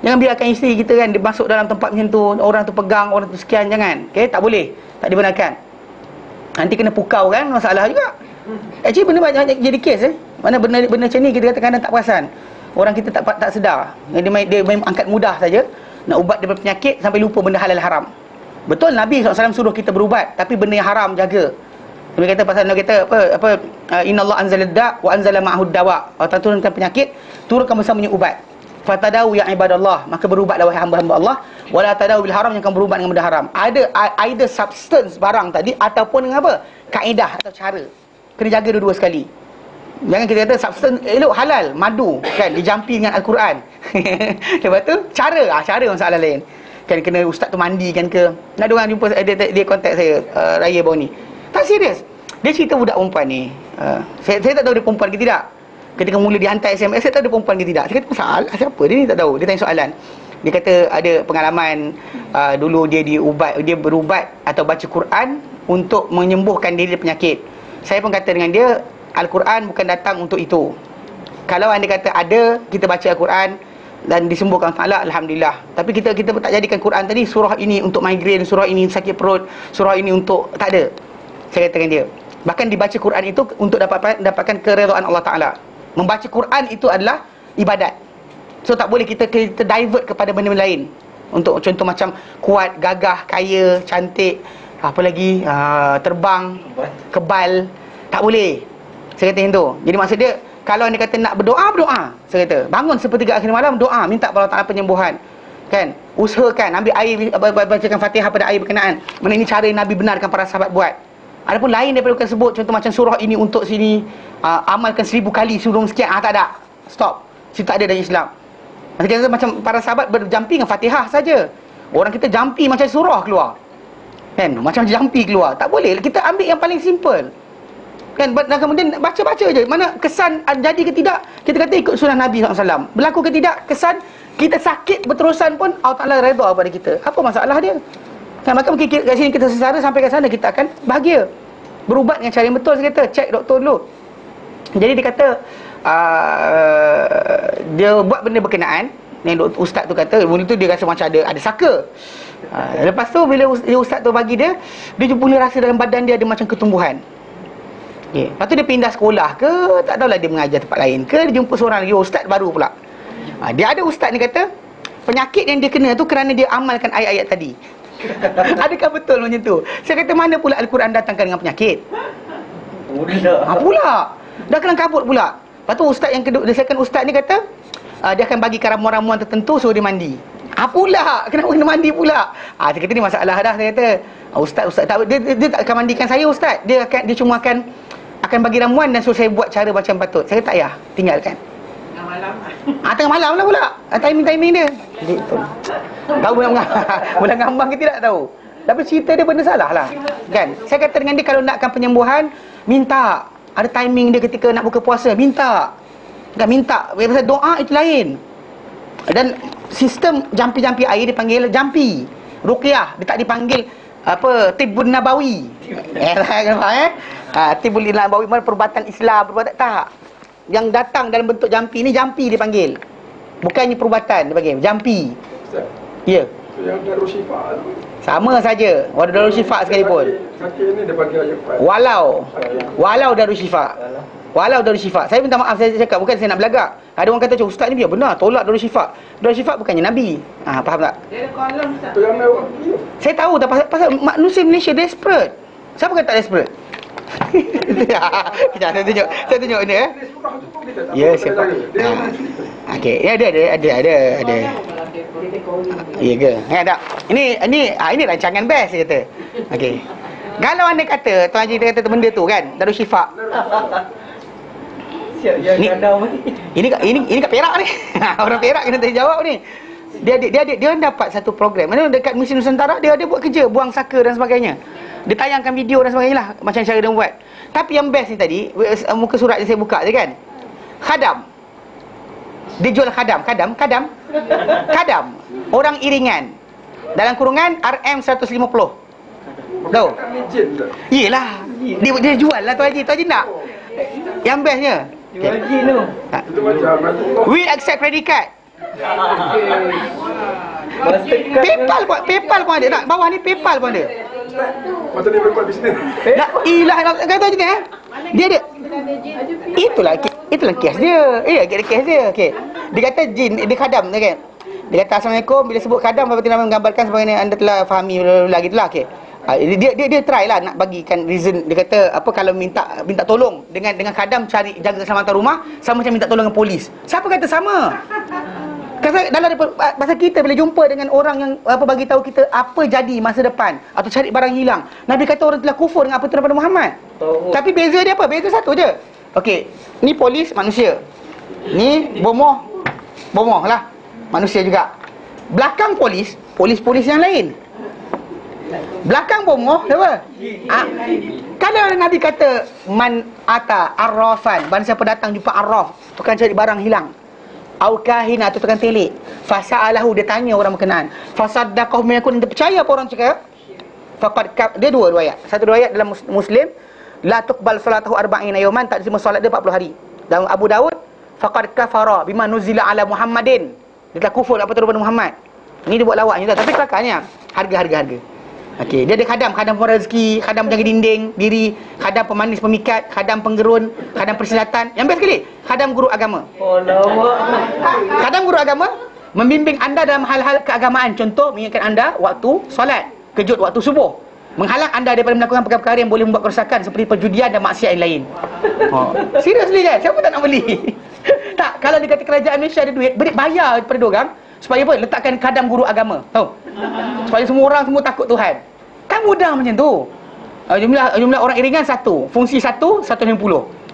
Jangan biarkan isteri kita kan dia masuk dalam tempat macam tu, orang tu pegang, orang tu sekian, jangan. Okey, tak boleh. Tak dibenarkan. Nanti kena pukau kan, masalah juga. Actually benda banyak jadi kes Mana benda macam ni kita kadang-kadang tak perasan. Orang kita tak sedar. Dia main angkat mudah saja nak ubat daripada penyakit sampai lupa benda halal haram. Betul Nabi SAW suruh kita berubat, tapi benda yang haram jaga. Nabi kata pasal Nabi kata innallaha anzala da' wa anzala ma'ahud dawa. Allah turunkan penyakit, turunkan bersamanya ubat. Fatadawu ya ibadallah, maka berubatlah wahai hamba-hamba Allah. Wala tadawu bil haram, jangan berubat dengan benda haram. Ada either substance barang tadi ataupun dengan apa? Kaedah atau cara. Kena jaga dua-dua sekali. Jangan kita kata substance elok halal, madu kan dijampi dengan Al-Quran. Lepas tu cara masalah lain. Kan kena ustaz tu mandikan ke. Ada orang jumpa dia kontak saya raya baru ni. Tak serius. Dia cerita budak perempuan ni. Saya tak tahu dia perempuan ke tidak. Ketika mula dia hantar SMS, saya tak tahu dia perempuan ke tidak. Saya kata masalah siapa dia ni, tak tahu. Dia tanya soalan. Dia kata ada pengalaman dulu dia berubat atau baca Quran untuk menyembuhkan diri dari penyakit. Saya pun kata dengan dia, Al-Quran bukan datang untuk itu. Kalau anda kata ada, kita baca Al-Quran dan disembuhkan ta'ala, alhamdulillah. Tapi kita tak jadikan Quran tadi surah ini untuk migrain, surah ini sakit perut, surah ini untuk, tak ada. Saya kata dengan dia, bahkan dibaca Quran itu untuk dapatkan keredaan Allah Ta'ala. Membaca Quran itu adalah ibadat. So tak boleh kita divert kepada benda lain. Untuk contoh macam kuat, gagah, kaya, cantik, apa lagi, terbang, kebal. Tak boleh. Saya kata macam tu. Jadi maksud dia, kalau anda kata nak berdoa. Saya kata, bangun sepertiga akhir malam, doa, minta kepada Allah Ta'ala penyembuhan. Kan? Usahakan, ambil air, bacakan Fatihah pada air berkenaan. Mana ini cara yang Nabi benarkan para sahabat buat. Adapun lain daripada bukan sebut, contoh macam surah ini untuk sini, amalkan 1000 kali sebelum sekian, tak ada. Stop. Situ tak ada dalam Islam. Maksudnya macam para sahabat berjampi dengan Fatihah saja. Orang kita jampi macam surah keluar. Kan? Macam jampi keluar. Tak boleh. Kita ambil yang paling simple. Kan? Dan kemudian baca-baca je. Mana kesan jadi ke tidak, kita kata ikut sunnah Nabi SAW. Berlaku ke tidak, kesan kita sakit berterusan pun Allah Ta'ala redha kepada kita. Apa masalah dia? Kan, maka mungkin kat sini kita sesara, sampai kat sana kita akan bahagia. Berubat dengan cara yang betul, saya kata, cek doktor dulu. Jadi dia kata dia buat benda berkenaan. Yang ustaz tu kata, mula tu dia rasa macam ada saka. Lepas tu bila ustaz tu bagi dia mula rasa dalam badan dia ada macam ketumbuhan. Okay. Lepas tu dia pindah sekolah ke, tak tahulah dia mengajar tempat lain ke, dia jumpa seorang lagi ustaz baru pula. Dia ada ustaz ni kata penyakit yang dia kena tu kerana dia amalkan ayat-ayat tadi. Adakah betul macam tu? Saya kata mana pula Al-Quran datangkan dengan penyakit? Pula dah kelang kabut pula. Lepas tu ustaz yang kedua, second ustaz ni kata dia akan bagi ramuan-ramuan tertentu suruh dia mandi. Pula kenapa kena mandi pula? Saya kata ni masalah dah. Saya kata ustaz tak, dia tak akan mandikan saya ustaz. Dia cuma akan bagi ramuan dan suruh saya buat cara macam patut. Saya kata tak payah, tinggalkan. Tengah malam lah pula. Timing dia. Gitu. Tahu bulan ngambang ke tidak tahu. Tapi cerita dia benda salah lah. Kan? Saya kata dengan dia kalau nakkan penyembuhan, minta. Ada timing dia ketika nak buka puasa, minta. Kan minta. Pasal doa itu lain. Dan sistem jampi-jampi air dipanggil jampi. Ruqyah, dia tak dipanggil Tibbun Nabawi. Tibbun Nabawi mana perubatan Islam, perubatan tak. Yang datang dalam bentuk jampi ni jampi dipanggil. Bukannya perubatan dipanggil, jampi. Ya. Yang Darul Syifa tu sama saja, walau Darul Syifa sekalipun. Sakit ni dia bagi ayat. Walau Darul Syifa. Walau Darul Syifa. Saya minta maaf, saya cakap bukan saya nak belagak. Ada orang kata macam ustaz ni biar benar, tolak Darul Syifa. Darul Syifa bukannya Nabi. Faham tak? Dia ada kolom ustaz. Tu yang lewat. Saya tahu tak, pasal manusia Malaysia desperate. Siapa kata tak desperate? Kejap, saya tunjuk ni ya, siapa? Okey, ya ada. Ya ke? Tak. Ini rancangan best saya kata. Okey. Kalau anda kata Tuan Haji dia kata benda tu kan, Darul Syifa. Ini kat Perak ni. Orang Perak kena terjawab ni. Dia dapat satu program. Mana dekat Misi Nusantara dia ada buat kerja, buang saka dan sebagainya. Dia tayangkan video dan sebagainya lah, macam cara dia buat. Tapi yang best ni tadi, muka surat yang saya buka je kan, khadam. Dia jual khadam. Orang iringan. Dalam kurungan RM150. Tahu? Yelah. Dia jual lah Tuan Haji nak. Yang bestnya, Jual jin tu. Itu macam we accept credit card. PayPal pun ada tak? Bawah ni PayPal pun ada. macam ni berbuat bisnes. Kata je kan? Dia ada. Itulah kes dia. Ada kes dia. Okey. Dia kata jin, dia khadam kan. Dia kata assalamualaikum, bila sebut khadam berarti nama menggambarkan sebagaimana anda telah fahami lagi itulah. Okey. Dia try lah nak bagikan reason. Dia kata apa kalau minta tolong dengan khadam cari jaga keselamatan rumah sama macam minta tolong dengan polis. Siapa kata sama? Pasal kita bila jumpa dengan orang yang bagi tahu kita apa jadi masa depan atau cari barang hilang, Nabi kata orang telah kufur dengan apa itu daripada Muhammad. Tapi beza dia apa? Beza satu je. Okey, ni polis manusia. Ni bomoh lah. Manusia juga. Belakang polis yang lain. Belakang bomoh siapa? Kalau Nabi kata man ata arrafan, barang siapa datang jumpa arraf, tukang cari barang hilang, au kahina, atau tukang telik, fasa'alahu, dia tanya orang berkenaan, fasaddaqahu meyakun, dia percaya apa orang cakap, faqad dia dua riwayat. Satu riwayat dalam Muslim, la tuqbal salatahu arba'ina yawman, tak diterima solat dia 40 hari. Dalam Abu Daud, faqad kafara bima nuzila ala Muhammadin, dia telah kufur apa daripada Muhammad. Ini dia buat lawak ni, tapi kelakarnya harga. Okey, dia ada khadam pemerah rezeki, khadam penjaga dinding diri, khadam pemanis pemikat, khadam penggerun, khadam persilatan. Yang best sekali, khadam guru agama. Khadam guru agama membimbing anda dalam hal-hal keagamaan. Contoh, mengingatkan anda waktu solat, kejut waktu subuh, menghalang anda daripada melakukan perkara-perkara yang boleh membuat kerosakan seperti perjudian dan maksiat yang lain. Seriously kan? Siapa tak nak beli? Tak, kalau dia kata kerajaan Malaysia ada duit, bayar daripada diorang supaya apa? Letakkan khadam guru agama. Tahu? Supaya semua orang takut Tuhan. Kan mudah macam tu. Jumlah orang iringan satu, fungsi 150.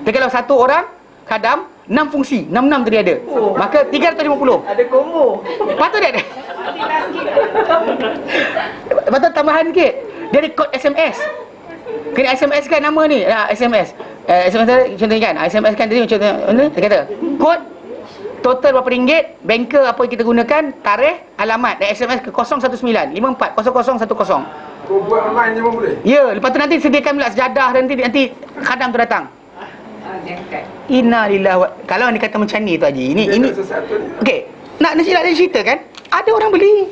Jadi kalau satu orang khadam 6 fungsi, 6 tadi ada. Maka 350. Ada combo. Patut dia ada. Patut tambahan sikit. Dia ada kod SMS. Kena SMS kan nama ni. SMS. SMS contohnya kan. SMS kan tadi macam mana? Dia kata kod total berapa ringgit, banker apa kita gunakan, tarikh, alamat, dan SMS ke 019 54 0010. Kau buat online je pun boleh? Ya, lepas tu nanti sediakan pula sejadah dan nanti khadam tu datang. Diangkat. Inna lillahi wa... Kalau anda kata macam ni tu Haji, ini Sesuatu ni. okey. Nak cerita kan? Ada orang beli.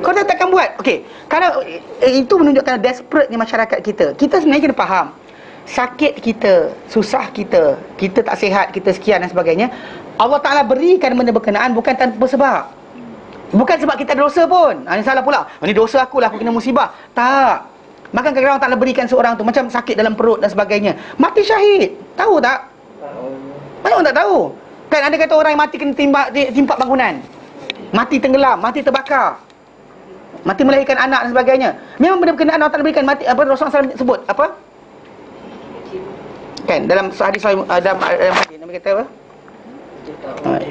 Kau takkan buat. Okey. Kalau itu menunjukkan desperate-nya masyarakat kita. Kita sebenarnya kena faham. Sakit kita, susah kita, kita tak sihat, kita sekian dan sebagainya. Allah Ta'ala berikan benda berkenaan bukan tanpa sebab. Bukan sebab kita ada dosa pun. Ini salah pula. Ini dosa aku lah, aku kena musibah. Tak. Bahkan kadang-kadang Allah Ta'ala berikan seorang tu macam sakit dalam perut dan sebagainya. Mati syahid. Tahu tak? Banyak orang tak tahu. Kan ada kata orang yang mati kena timpak bangunan. Mati tenggelam, mati terbakar. Mati melahirkan anak dan sebagainya. Memang benda berkenaan Allah Ta'ala berikan mati. Apa Rasulullah SAW sebut? Apa? Kan dalam hadis dalam hadis Nabi kata apa?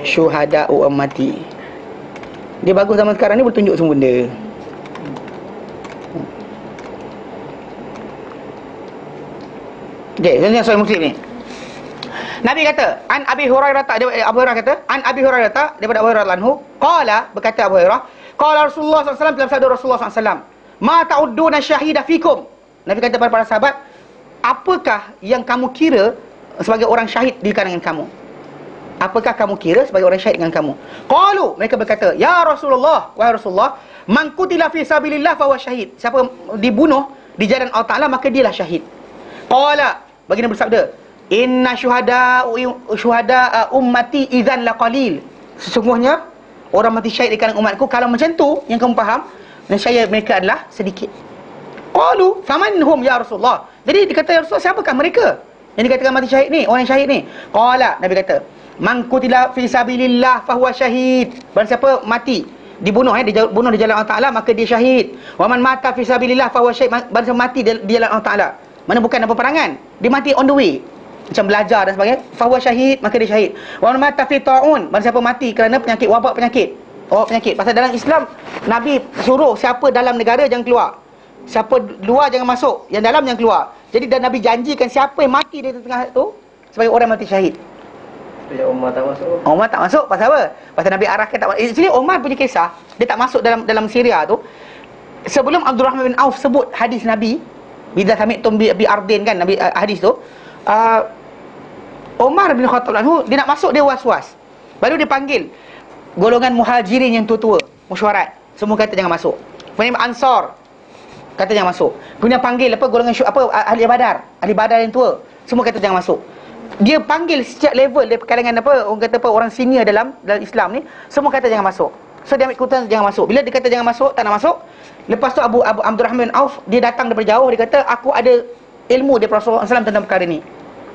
Syuhada ummati. Dia bagus zaman sekarang ni boleh tunjuk semua benda. Okey, ini Sahih Muslim ni. Nabi kata, an Abi Hurairah Abu Hurairah kata, an Abi Hurairah daripada Abu Hurairah anhu, qala berkata Abu Hurairah, qala Rasulullah SAW dalam sabda Rasulullah SAW, ma ta'udduna syahida fikum. Nabi kata kepada para sahabat, apakah yang kamu kira sebagai orang syahid di kalangan kamu? Apakah kamu kira sebagai orang syahid dengan kamu? Qalu, mereka berkata, ya Rasulullah, wahai Rasulullah, man qutila fi sabilillah fa huwa syahid. Siapa dibunuh di jalan Allah Taala maka dialah syahid. Qala, baginda bersabda, inna syuhada ummati idzan laqalil. Sesungguhnya orang mati syahid di kalangan umatku, kalau macam tu yang kamu faham, nescaya mereka adalah sedikit. Qalu famanhum ya Rasulullah. Jadi dikata ya Rasulullah, siapakah mereka yang dikatakan mati syahid ni, orang yang syahid ni? Qala, Nabi kata, man qutila fi sabilillah fa huwa syahid. Barang siapa mati dibunuh dibunuh di jalan Allah Taala maka dia syahid. Wa man mata fi sabilillah fa huwa syahid. Barang siapa mati di jalan Allah Taala, mana bukan dalam peperangan, dia mati on the way, macam belajar dan sebagainya, fa huwa syahid, maka dia syahid. Wa man mata fi ta'un, barang siapa mati kerana penyakit, wabak penyakit. Pasal dalam Islam Nabi suruh siapa dalam negara jangan keluar, siapa luar jangan masuk, yang dalam jangan keluar. Jadi dan Nabi janjikan siapa yang mati di tengah tu sebagai orang mati syahid. Umar tak masuk. Umar tak masuk pasal apa? Pasal Nabi arahkan tak masuk. Actually Umar punya kisah, dia tak masuk dalam Syria tu. Sebelum Abdul Rahman bin Auf sebut hadis Nabi, Bidah sami'tum bi ardin kan, Nabi hadis tu, Umar bin Khattab anhu dia nak masuk, dia was-was. Baru dia panggil golongan muhajirin yang tua-tua, mesyuarat. Semua kata jangan masuk. Kemudian Ansar kata jangan masuk. Kemudian panggil golongan ahli Badar yang tua. Semua kata jangan masuk. Dia panggil setiap level dari kalangan orang kata orang senior dalam Islam ni, semua kata jangan masuk. So dia ambil keputusan jangan masuk. Bila dia kata jangan masuk, tak nak masuk. Lepas tu Abu Abdul Rahman bin Auf, dia datang daripada jauh, dia kata aku ada ilmu daripada Rasulullah SAW tentang perkara ni.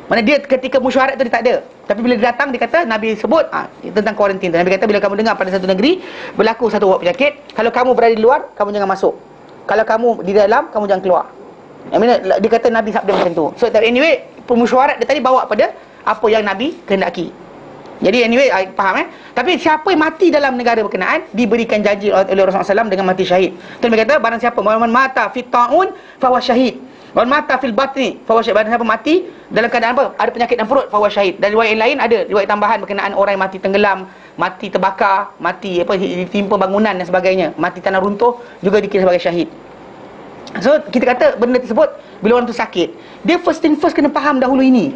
Mana dia ketika mesyuarat tu dia tak ada. Tapi bila dia datang, dia kata Nabi sebut tentang kuarantin. Nabi kata bila kamu dengar pada satu negeri berlaku satu wabak penyakit, kalau kamu berada di luar, kamu jangan masuk. Kalau kamu di dalam, kamu jangan keluar. Dia kata Nabi sabda macam tu. So anyway, pemusyawarat dia tadi bawa pada apa yang Nabi kehendaki. Jadi anyway, faham Tapi siapa yang mati dalam negara berkenaan diberikan janji oleh Rasulullah SAW dengan mati syahid. Tu Nabi kata barang siapa man mata fi ta'un fa huwa syahid. Man mata fil batni fa huwa syahid. Barang siapa mati dalam keadaan apa? Ada penyakit dalam perut fa huwa syahid. Dan riwayat lain ada riwayat tambahan berkenaan orang yang mati tenggelam, mati terbakar, mati ditimpa bangunan dan sebagainya, mati tanah runtuh juga dikira sebagai syahid. So kita kata benda tersebut bila orang tu sakit, dia first thing first kena faham dahulu ini.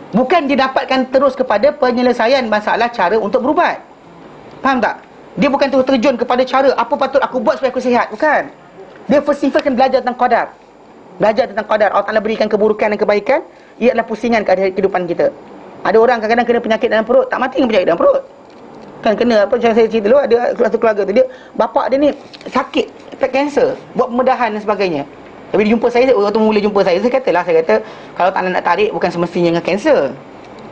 Bukan dia dapatkan terus kepada penyelesaian masalah cara untuk berubat. Faham tak? Dia bukan terjun kepada cara apa patut aku buat supaya aku sihat. Bukan. Dia first thing first kena belajar tentang qadar. Belajar tentang qadar. Allah Ta'ala berikan keburukan dan kebaikan, ia adalah pusingan kehidupan kita. Ada orang kadang-kadang kena penyakit dalam perut, tak mati dengan penyakit dalam perut. Kan kena apa macam saya cerita dulu, ada satu keluarga tu, dia bapak dia ni sakit, kanser, buat pembedahan dan sebagainya. Tapi dia jumpa saya, waktu mula jumpa saya katalah, saya kata kalau tak nak tarik bukan semestinya dengan kanser.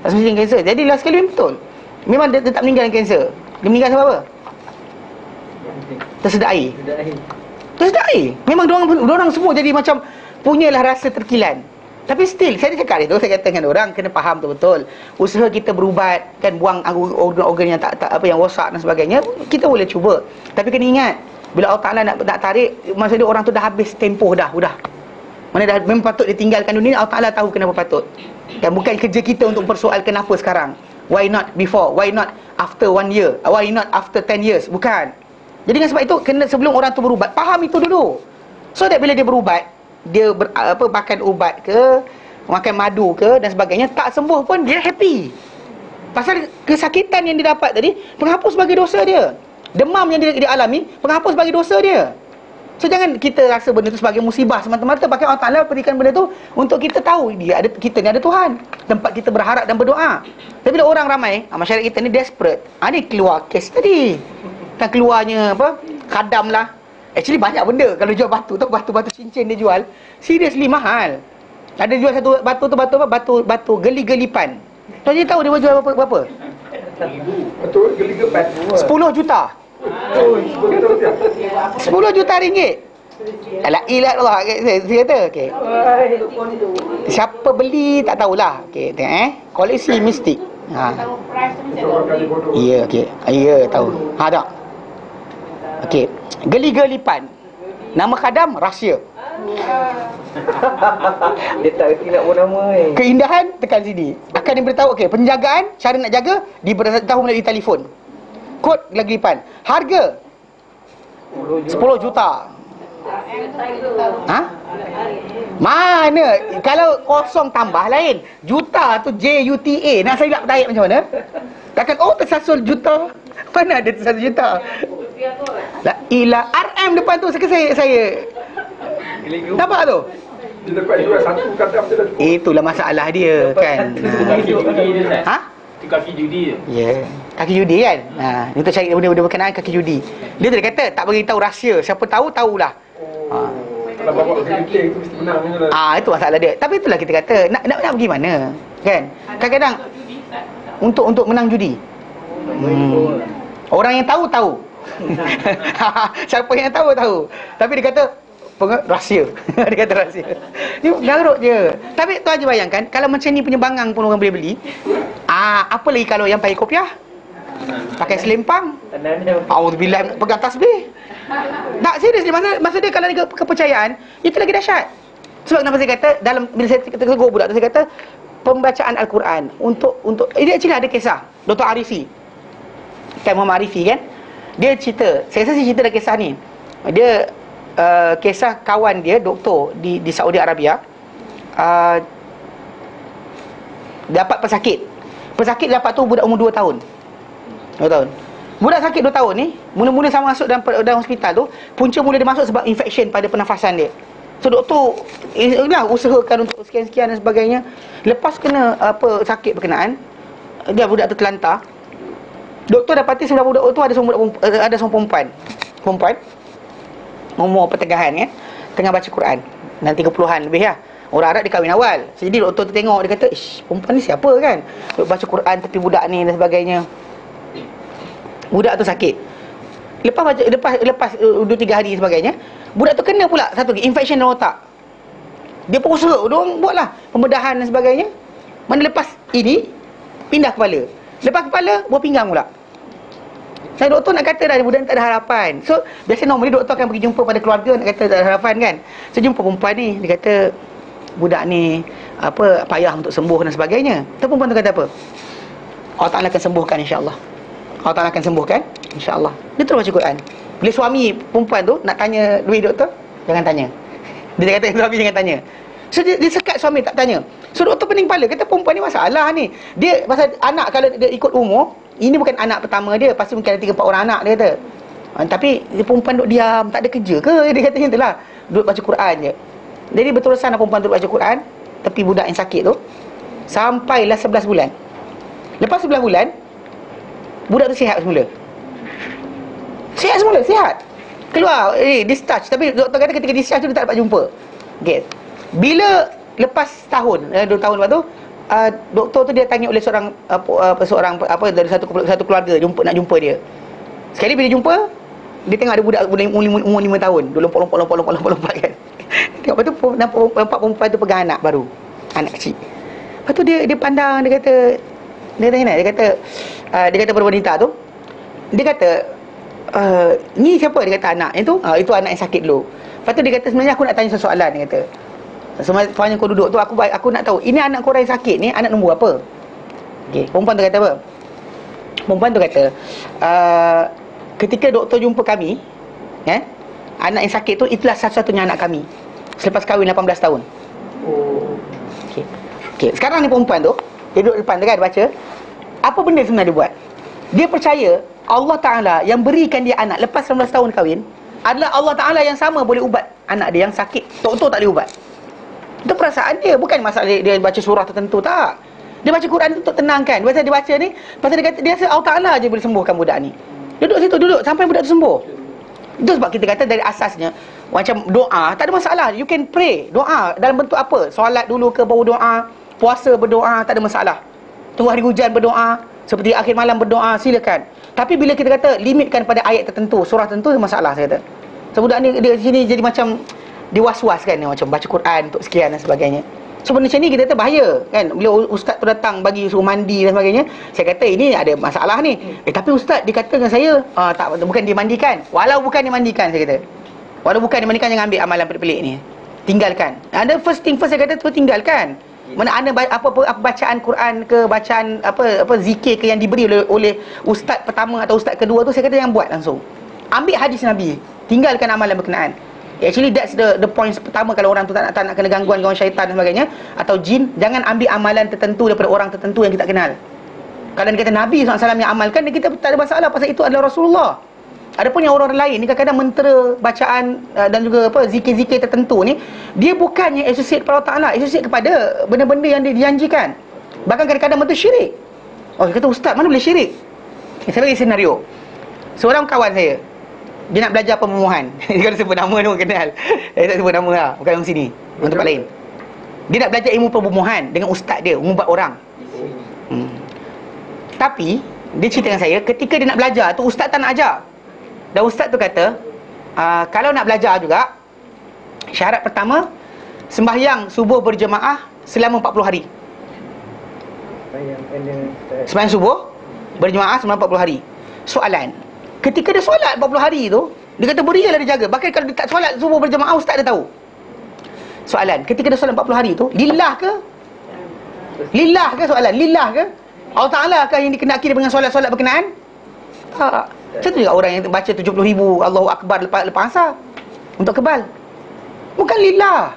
Tak semestinya dengan kanser. Jadi last kali betul. Memang dia tak meninggal dengan kanser. Dia meninggal sebab apa? Tersedak air. Tersedak air. Memang diorang semua jadi macam punyalah rasa terkilan. Tapi still, saya cakap itu, saya kata dengan orang kena faham betul-betul. Usaha kita berubat, kan buang organ-organ yang tak apa yang rosak dan sebagainya, kita boleh cuba. Tapi kena ingat, bila Allah Ta'ala nak tarik, maksudnya orang tu dah habis tempoh dah. Mana dah memang patut ditinggalkan dunia, Allah Ta'ala tahu kenapa patut. Dan bukan kerja kita untuk persoalkan kenapa sekarang. Why not before? Why not after 1 year? Why not after 10 years? Bukan. Jadi dengan sebab itu, kena sebelum orang tu berubat, faham itu dulu. So that bila dia berubat, dia makan ubat ke, makan madu ke dan sebagainya, tak sembuh pun dia happy. Pasal kesakitan yang dia dapat tadi penghapus bagi dosa dia. Demam yang dia alami penghapus bagi dosa dia. So jangan kita rasa benda tu sebagai musibah semata-mata. Bahkan Allah Ta'ala berikan benda tu untuk kita tahu kita ni ada Tuhan, tempat kita berharap dan berdoa. Tapi bila orang ramai, masyarakat kita ni desperate, ni keluar kes tadi. Kan keluarnya apa, khadam lah. Actually banyak benda. Kalau jual batu tu, batu-batu cincin dia jual, seriously mahal. Ada jual satu batu tu, batu geli-gelipan. Tuan je tahu dia jual berapa? Betul, geli-gepan. 10 juta. 10 juta ringgit. La ilaha illallah, saya kata okey. Siapa beli tak tahulah. Okey, tengok koleksi mistik. Ya, okey. Ya, tahu. Tak. Okey. Geli-gelipan. Nama khadam rahsia. Dia tak reti nak pun nama Keindahan tekan sini. Akan diberitahu okey, penjagaan, cara nak jaga diberitahu melalui telefon. Kod geli-gelipan. Harga 10 juta. Mana? Kalau kosong tambah lain. Juta tu JUTA. Nak saya nak bertayap macam mana? Takkan tersasul juta. Mana ada tersasul juta? La ilah RM depan tu saya nampak tu? Dia dapat jual satu kadam je dah cukup. Itulah masalah dia kan. Itu kaki judi je. Ya, kaki judi kan. Untuk cari benda-benda berkenaan kaki judi. Dia tadi kata tak bagi tahu rahsia. Siapa tahulah. Kalau bawa keliling tu mesti menang je lah. Itu masalah dia. Tapi itulah kita kata nak pergi mana? Kan? Kadang-kadang untuk menang judi. Orang yang tahu. Siapa yang tahu. Tapi dia kata rahsia. Dia kata rahsia. Ni garuk je. Tapi tu aja bayangkan kalau macam ni penyebangang pun orang boleh beli. Apa lagi kalau yang pakai kopiah? Pakai selempang. Auzubillah, pegang tasbih. Tak serius ni masa dia kalau dia kepercayaan, itu lagi dahsyat. Sebab kenapa saya kata bila saya tegur budak tu, saya kata pembacaan Al-Quran untuk ini actually ada kisah Dr. Arifi. Kan Muhammad Arifi kan? Dia cerita, saya rasa cerita dah kisah ni. Dia kisah kawan dia doktor di Saudi Arabia, dapat pesakit dapat tu budak umur 2 tahun. Budak sakit 2 tahun ni mula-mula sama masuk dalam hospital tu, punca mula dia masuk sebab infection pada pernafasan dia. So doktor usahakan untuk sekian-sekian dan sebagainya. Lepas kena sakit berkenaan, dia budak tu terlantar. Doktor dapati sebelah budak tu ada seorang perempuan umur pertengahan kan, tengah baca Quran. Dan 30-an lebih lah. Orang Arab dia kahwin awal. Jadi doktor tu tengok, dia kata, perempuan ni siapa kan? Baca Quran tepi budak ni dan sebagainya. Budak tu sakit. Lepas 2-3 hari dan sebagainya, budak tu kena pula satu lagi infection dalam otak. Dia pun usaha, diorang buatlah pembedahan dan sebagainya. Mana lepas ini pindah kepala. Lepas kepala buah pinggang pula. Saya doktor nak kata dah budak ni tak ada harapan. So biasa normally doktor akan pergi jumpa pada keluarga, nak kata tak ada harapan kan. Saya jumpa perempuan ni, dia kata budak ni payah untuk sembuh dan sebagainya. Tapi perempuan tu kata apa? Allah Ta'ala akan sembuhkan insya-Allah. Allah Ta'ala akan sembuhkan insya-Allah. Dia terus baca Quran. Bila suami perempuan tu nak tanya duit doktor, jangan tanya. Dia kata suami jangan tanya. So dia sekat suami tak tanya. So doktor pening kepala, kata perempuan ni masalah ni. Dia pasal anak kalau dia ikut umur, ini bukan anak pertama dia, pasti mungkin ada 3-4 orang anak dia kata. Tapi dia perempuan duduk diam, tak ada kerja ke? Dia kata macam itulah. Duduk baca Quran je. Jadi berterusan perempuan duduk baca Quran tepi budak yang sakit tu sampailah 11 bulan. Lepas 11 bulan, budak tu sihat semula. Sihat. Keluar, discharge. Tapi doktor kata ketika discharge tu dia tak dapat jumpa. Okay. Bila lepas tahun, 2 tahun lepas tu, doktor tu dia tanya oleh seorang dari satu keluarga nak jumpa dia. Sekali bila jumpa, dia tengok ada budak umur 5 tahun, dia lompat kan. Tengok, lepas tu nampak perempuan tu pegang anak baru, anak kecil. Lepas tu dia pandang, dia kata pada wanita tu, dia kata, ni siapa? Dia kata anak itu anak yang sakit dulu. Lepas tu dia kata, sebenarnya aku nak tanya soalan. Dia kata, semuanya kau duduk tu, aku nak tahu, ini anak korang yang sakit ni, anak nombor apa? Okay. Perempuan tu kata apa? Perempuan tu kata, ketika doktor jumpa kami, anak yang sakit tu, itulah satu-satunya anak kami selepas kahwin 18 tahun. Okey, sekarang ni perempuan tu dia duduk depan tu kan, baca. Apa benda sebenarnya dia buat? Dia percaya Allah Ta'ala yang berikan dia anak lepas 19 tahun kahwin adalah Allah Ta'ala yang sama boleh ubat anak dia yang sakit. Tok-tok tak boleh ubat. Itu perasaan dia. Bukan masalah dia baca surah tertentu, tak. Dia baca Quran tu untuk tenangkan. Pasal dia baca ni, pasal dia kata dia rasa Allah Ta'ala je boleh sembuhkan budak ni. Duduk situ, duduk sampai budak tu sembuh. Itu sebab kita kata dari asasnya macam doa, tak ada masalah. You can pray, doa dalam bentuk apa? Solat dulu ke baru doa, puasa berdoa, tak ada masalah. Tunggu hari hujan berdoa, seperti akhir malam berdoa, silakan. Tapi bila kita kata limitkan pada ayat tertentu, surah tertentu, masalah saya kata. So budak ni dia sini jadi macam diwas-was kan, macam baca Quran untuk sekian dan sebagainya. So benda macam ni kita kata bahaya kan. Bila ustaz tu datang bagi suruh mandi dan sebagainya, saya kata ini ada masalah ni. Tapi ustaz dia kata dengan saya, tak, bukan dimandikan. Walau bukan dimandikan, saya kata. Walau bukan dimandikan, jangan ambil amalan pelik-pelik ni. Tinggalkan. Ada first thing first, saya kata tu tinggalkan. Mana ada apa bacaan Quran ke, bacaan apa zikir ke yang diberi oleh ustaz pertama atau ustaz kedua tu, saya kata yang buat langsung. Ambil hadis Nabi, tinggalkan amalan berkenaan. Actually that's the points pertama. Kalau orang tu tak nak kena gangguan syaitan dan sebagainya atau jin, jangan ambil amalan tertentu daripada orang tertentu yang kita kenal. Kalau dia kata Nabi SAW yang amalkan, kita tak ada masalah pasal itu adalah Rasulullah. Adapun yang orang lain ni kadang-kadang mentera bacaan dan juga zikir-zikir tertentu ni, dia bukannya associate kepada Allah Ta'ala, associate kepada benda-benda yang dia dijanjikan. Bahkan kadang-kadang itu syirik. Oh, dia kata ustaz mana boleh syirik? Saya bagi senario. Seorang kawan saya, dia nak belajar pememuhan. Dia kalau sebut nama tu kenal. Saya tak sebut nama lah, bukan orang sini, orang tempat lain. Dia nak belajar ilmu pememuhan dengan ustaz dia, mengubat orang. Tapi dia cerita dengan saya, ketika dia nak belajar tu ustaz tak nak ajar. Dan ustaz tu kata, kalau nak belajar juga, syarat pertama, sembahyang subuh berjemaah selama 40 hari. Sembahyang subuh berjemaah selama 40 hari. Soalan, ketika dia solat 40 hari tu, dia kata berialah dia jaga. Bahkan kalau dia tak solat subuh berjemaah, ustaz dia tahu. Soalan, ketika dia solat 40 hari tu, lillah ke? Lillah ke soalan? Lillah ke? Allah Ta'ala kah yang dikenaki dengan solat-solat berkenaan? Tak. Macam tu juga orang yang baca 70,000 Allahu Akbar lepas asar untuk kebal. Bukan lillah.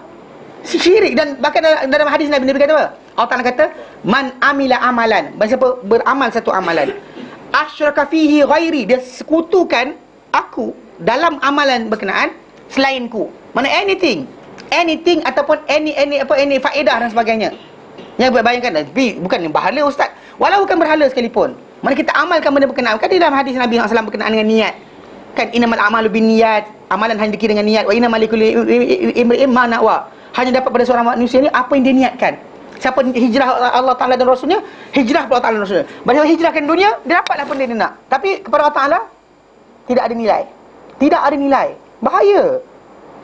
Syirik. Dan bahkan dalam hadis Nabi kata apa? Allah Ta'ala kata, man amila amalan, siapa beramal satu amalan, asyraka fihi ghairi, dia sekutukan aku dalam amalan berkenaan selainku. Mana anything ataupun any faedah dan sebagainya. Yang bayangkan, tapi bukan berhala ustaz. Walau bukan berhala sekalipun, mana kita amalkan benda berkenaan. Kan dalam hadis Nabi SAW berkenaan dengan niat. Kan innamal a'malu binniyat, amalan hanya dikira dengan niat. Wa innamal likulli imri'in ma nawa. Hanya dapat pada seorang manusia ni apa yang dia niatkan. Siapa hijrah Allah Ta'ala dan Rasulnya, hijrah kepada Allah Ta'ala dan Rasulnya. Bila hijrahkan dunia, dia dapatlah apa dia nak. Tapi kepada Allah Ta'ala tidak ada nilai. Tidak ada nilai. Bahaya.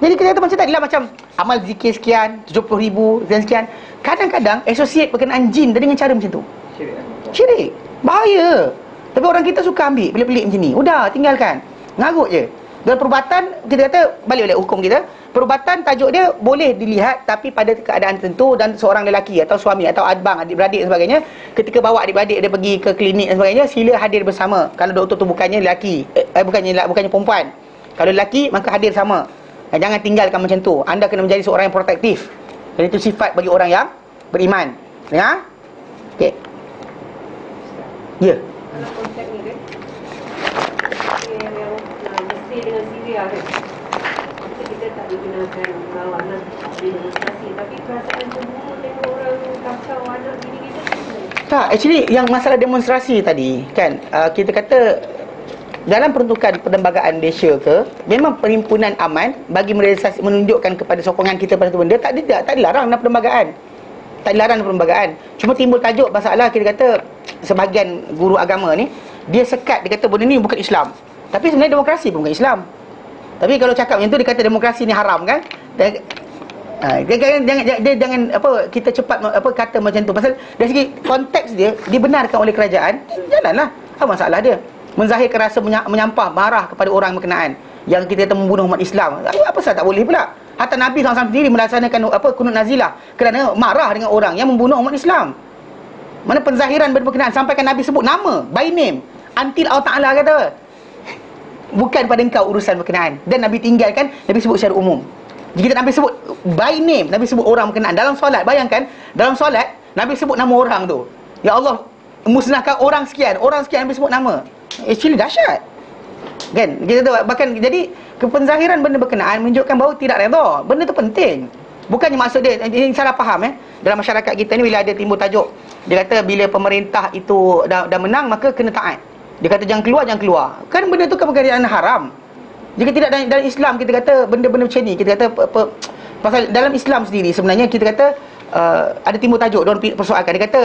Jadi kita kata macam tadi lah, macam amal zikir sekian, 70,000 dan sekian. Kadang-kadang associate berkenaan jin dengan cara macam tu. Syirik. Bahaya. Tapi orang kita suka ambil pelik-pelik macam ni. Udah, tinggalkan. Ngarut je. Dan perubatan, kita kata, balik hukum kita, perubatan tajuk dia boleh dilihat tapi pada keadaan tertentu, dan seorang lelaki atau suami atau abang, adik-beradik dan sebagainya, ketika bawa adik-beradik dia pergi ke klinik dan sebagainya, sila hadir bersama. Kalau doktor tu bukannya lelaki, bukannya perempuan. Kalau lelaki, maka hadir sama. Jangan tinggalkan macam tu. Anda kena menjadi seorang yang protektif. Dan itu sifat bagi orang yang beriman. Ya? Okey. Ya. Kalau konsep ni kan, yang Mesir dengan Syria kan, kita tak digunakan lawan lah di demonstrasi, tapi perasaan semua tengok orang kacau anak bini kita. Tak, actually yang masalah demonstrasi tadi kan, kita kata dalam peruntukan perlembagaan Malaysia ke, memang perhimpunan aman bagi menunjukkan kepada sokongan kita pada satu benda, tak dilarang dalam perlembagaan. Tak dilarang dalam perlembagaan. Cuma timbul tajuk masalah, kita kata sebahagian guru agama ni, dia sekat, dia kata benda ni bukan Islam. Tapi sebenarnya demokrasi pun bukan Islam. Tapi kalau cakap macam tu, dia kata demokrasi ni haram kan. Dia jangan kita cepat kata macam tu. Pasal dari segi konteks dia dibenarkan oleh kerajaan, jalanlah. Apa masalah dia? Menzahirkan rasa menyampah, marah kepada orang berkenaan yang kita kata membunuh umat Islam. Apa sahaja tak boleh pula. Hatta Nabi SAW sendiri melaksanakan kunut nazilah kerana marah dengan orang yang membunuh umat Islam. Mana penzahiran berkenaan, sampaikan Nabi sebut nama, by name, until Allah Ta'ala kata bukan pada engkau urusan berkenaan. Dan Nabi tinggalkan, Nabi sebut secara umum. Jika Nabi sebut by name, Nabi sebut orang berkenaan dalam solat, bayangkan dalam solat Nabi sebut nama orang tu. Ya Allah, musnahkan orang sekian Nabi sebut nama. Actually dahsyat. Kan? Kita tahu bahkan jadi kepenzahiran benda berkenaan menunjukkan bahawa tidak redha. Benda tu penting. Bukannya maksud dia ini salah faham dalam masyarakat kita ni bila ada timbul tajuk dia kata bila pemerintah itu dah menang maka kena taat. Dia kata jangan keluar. Kan benda tu kan perkara haram. Jika tidak dalam Islam kita kata benda-benda macam ni, kita kata pasal dalam Islam sendiri sebenarnya kita kata ada timbul tajuk dia orang persoalkan. Dia kata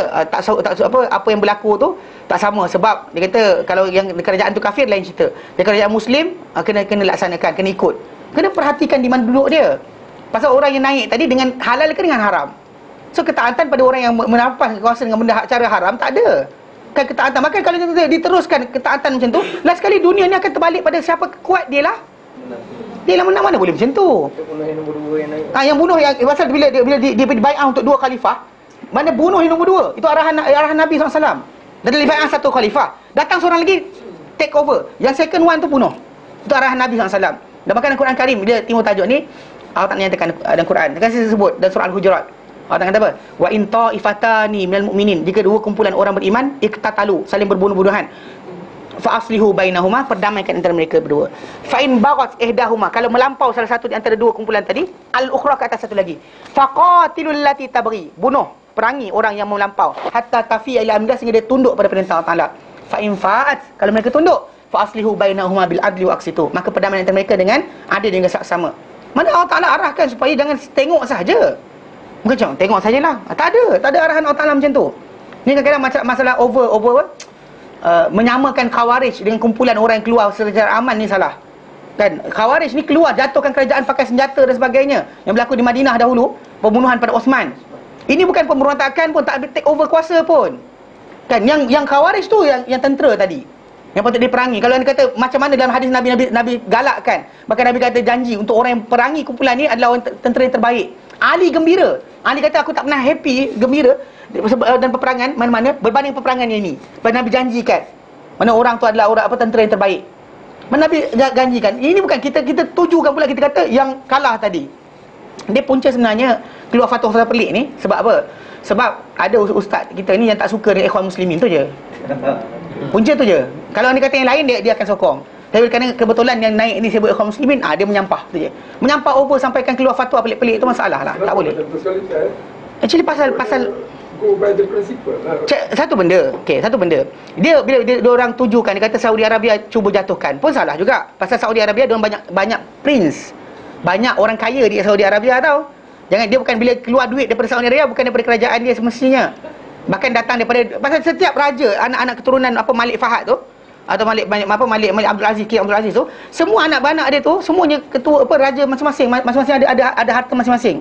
apa yang berlaku tu tak sama sebab dia kata kalau yang kerajaan tu kafir lain cerita. Dia kerajaan muslim kena laksanakan, kena ikut. Kena perhatikan di mana duduk dia. Pasal orang yang naik tadi dengan halal ke dengan haram. So ketaatan pada orang yang merampas kekuasaan dengan benda cara haram tak ada. Kan ketaatan. Maka kalau kita diteruskan ketaatan macam tu, last sekali dunia ni akan terbalik pada siapa kuat dia lah. Dia lah menang, mana boleh macam tu. Bunuh yang nombor 2 yang naik. Yang bunuh yang pasal bila dia bai'ah untuk 2 khalifah, mana bunuh yang nombor 2. Itu arahan Nabi SAW. Dan dia bai'ah 1 khalifah. Datang seorang lagi take over. Yang second one tu bunuh. Itu arahan Nabi SAW. Dan bahkan Al-Quran Karim dia timur tajuk ni Allah tak nyatakan dalam Quran. Kan saya sebut dalam surah Al-Hujurat. Allah kata apa? Wa in ta'ifatani minal mu'minin. Jika 2 kumpulan orang beriman iktatalu, saling berbunuh-bunuhan. Fa aslihu bainahuma, perdamaikan antara mereka berdua. Fa in baghat ihdahuma, kalau melampau salah satu di antara 2 kumpulan tadi, al-ukhra ke atas satu lagi. Faqatilul lati tabghi, bunuh, perangi orang yang melampau hatta tafi'a ila amrillah, sehingga dia tunduk pada perintah Allah Taala. Fa in fa'at, kalau mereka tunduk, fa aslihu bainahuma bil adli wa aqsitu, maka perdamaian antara mereka dengan adil dan saksama. Mana Allah Taala arahkan supaya jangan tengok saja. Bukan macam tengok sajalah. Tak ada arahan Allah Taala macam tu. Ni kadang-kadang masalah menyamakan Khawarij dengan kumpulan orang yang keluar secara aman ni salah. Kan? Khawarij ni keluar jatuhkan kerajaan pakai senjata dan sebagainya. Yang berlaku di Madinah dahulu, pembunuhan pada Osman. Ini bukan pemberontakan pun, tak take over kuasa pun. Kan? Yang Khawarij tu yang tentera tadi, yang patut diperangi. Kalau anda kata macam mana dalam hadis Nabi galakkan, maka Nabi kata janji untuk orang yang perangi kumpulan ni adalah orang tentera yang terbaik. Ali gembira. Ali kata aku tak pernah happy, gembira dan peperangan mana-mana berbanding peperangan yang ini. Nabi janjikan mana orang tu adalah orang tentera yang terbaik. Mana Nabi janjikan. Ini bukan kita tujukan pula, kita kata yang kalah tadi. Dia punca sebenarnya keluar fatwa pelik ni sebab apa? Sebab ada ustaz kita ni yang tak suka dengan ikhwan muslimin tu je. Punca tu je. Kalau anda kata yang lain dia akan sokong. Tapi kerana kebetulan yang naik ni sebut ikhwan muslimin, dia menyampah tu je. Menyampah over sampaikan keluar fatwa pelik-pelik tu masalah lah. Tak boleh. Actually pasal go by the principle lah. satu benda. Satu benda. Dia bila dia orang tujukan, dia kata Saudi Arabia cuba jatuhkan, pun salah juga. Pasal Saudi Arabia dia orang banyak prince. Banyak orang kaya di Saudi Arabia tau. Dia bukan bila keluar duit daripada Saudi Arabia bukan daripada kerajaan dia semestinya. Bahkan datang daripada pasal setiap raja, anak-anak keturunan Malik Fahad tu atau Malik Abdul Aziz, King Abdul Aziz tu, semua anak-anak dia tu semuanya ketua raja masing-masing ada harta masing-masing.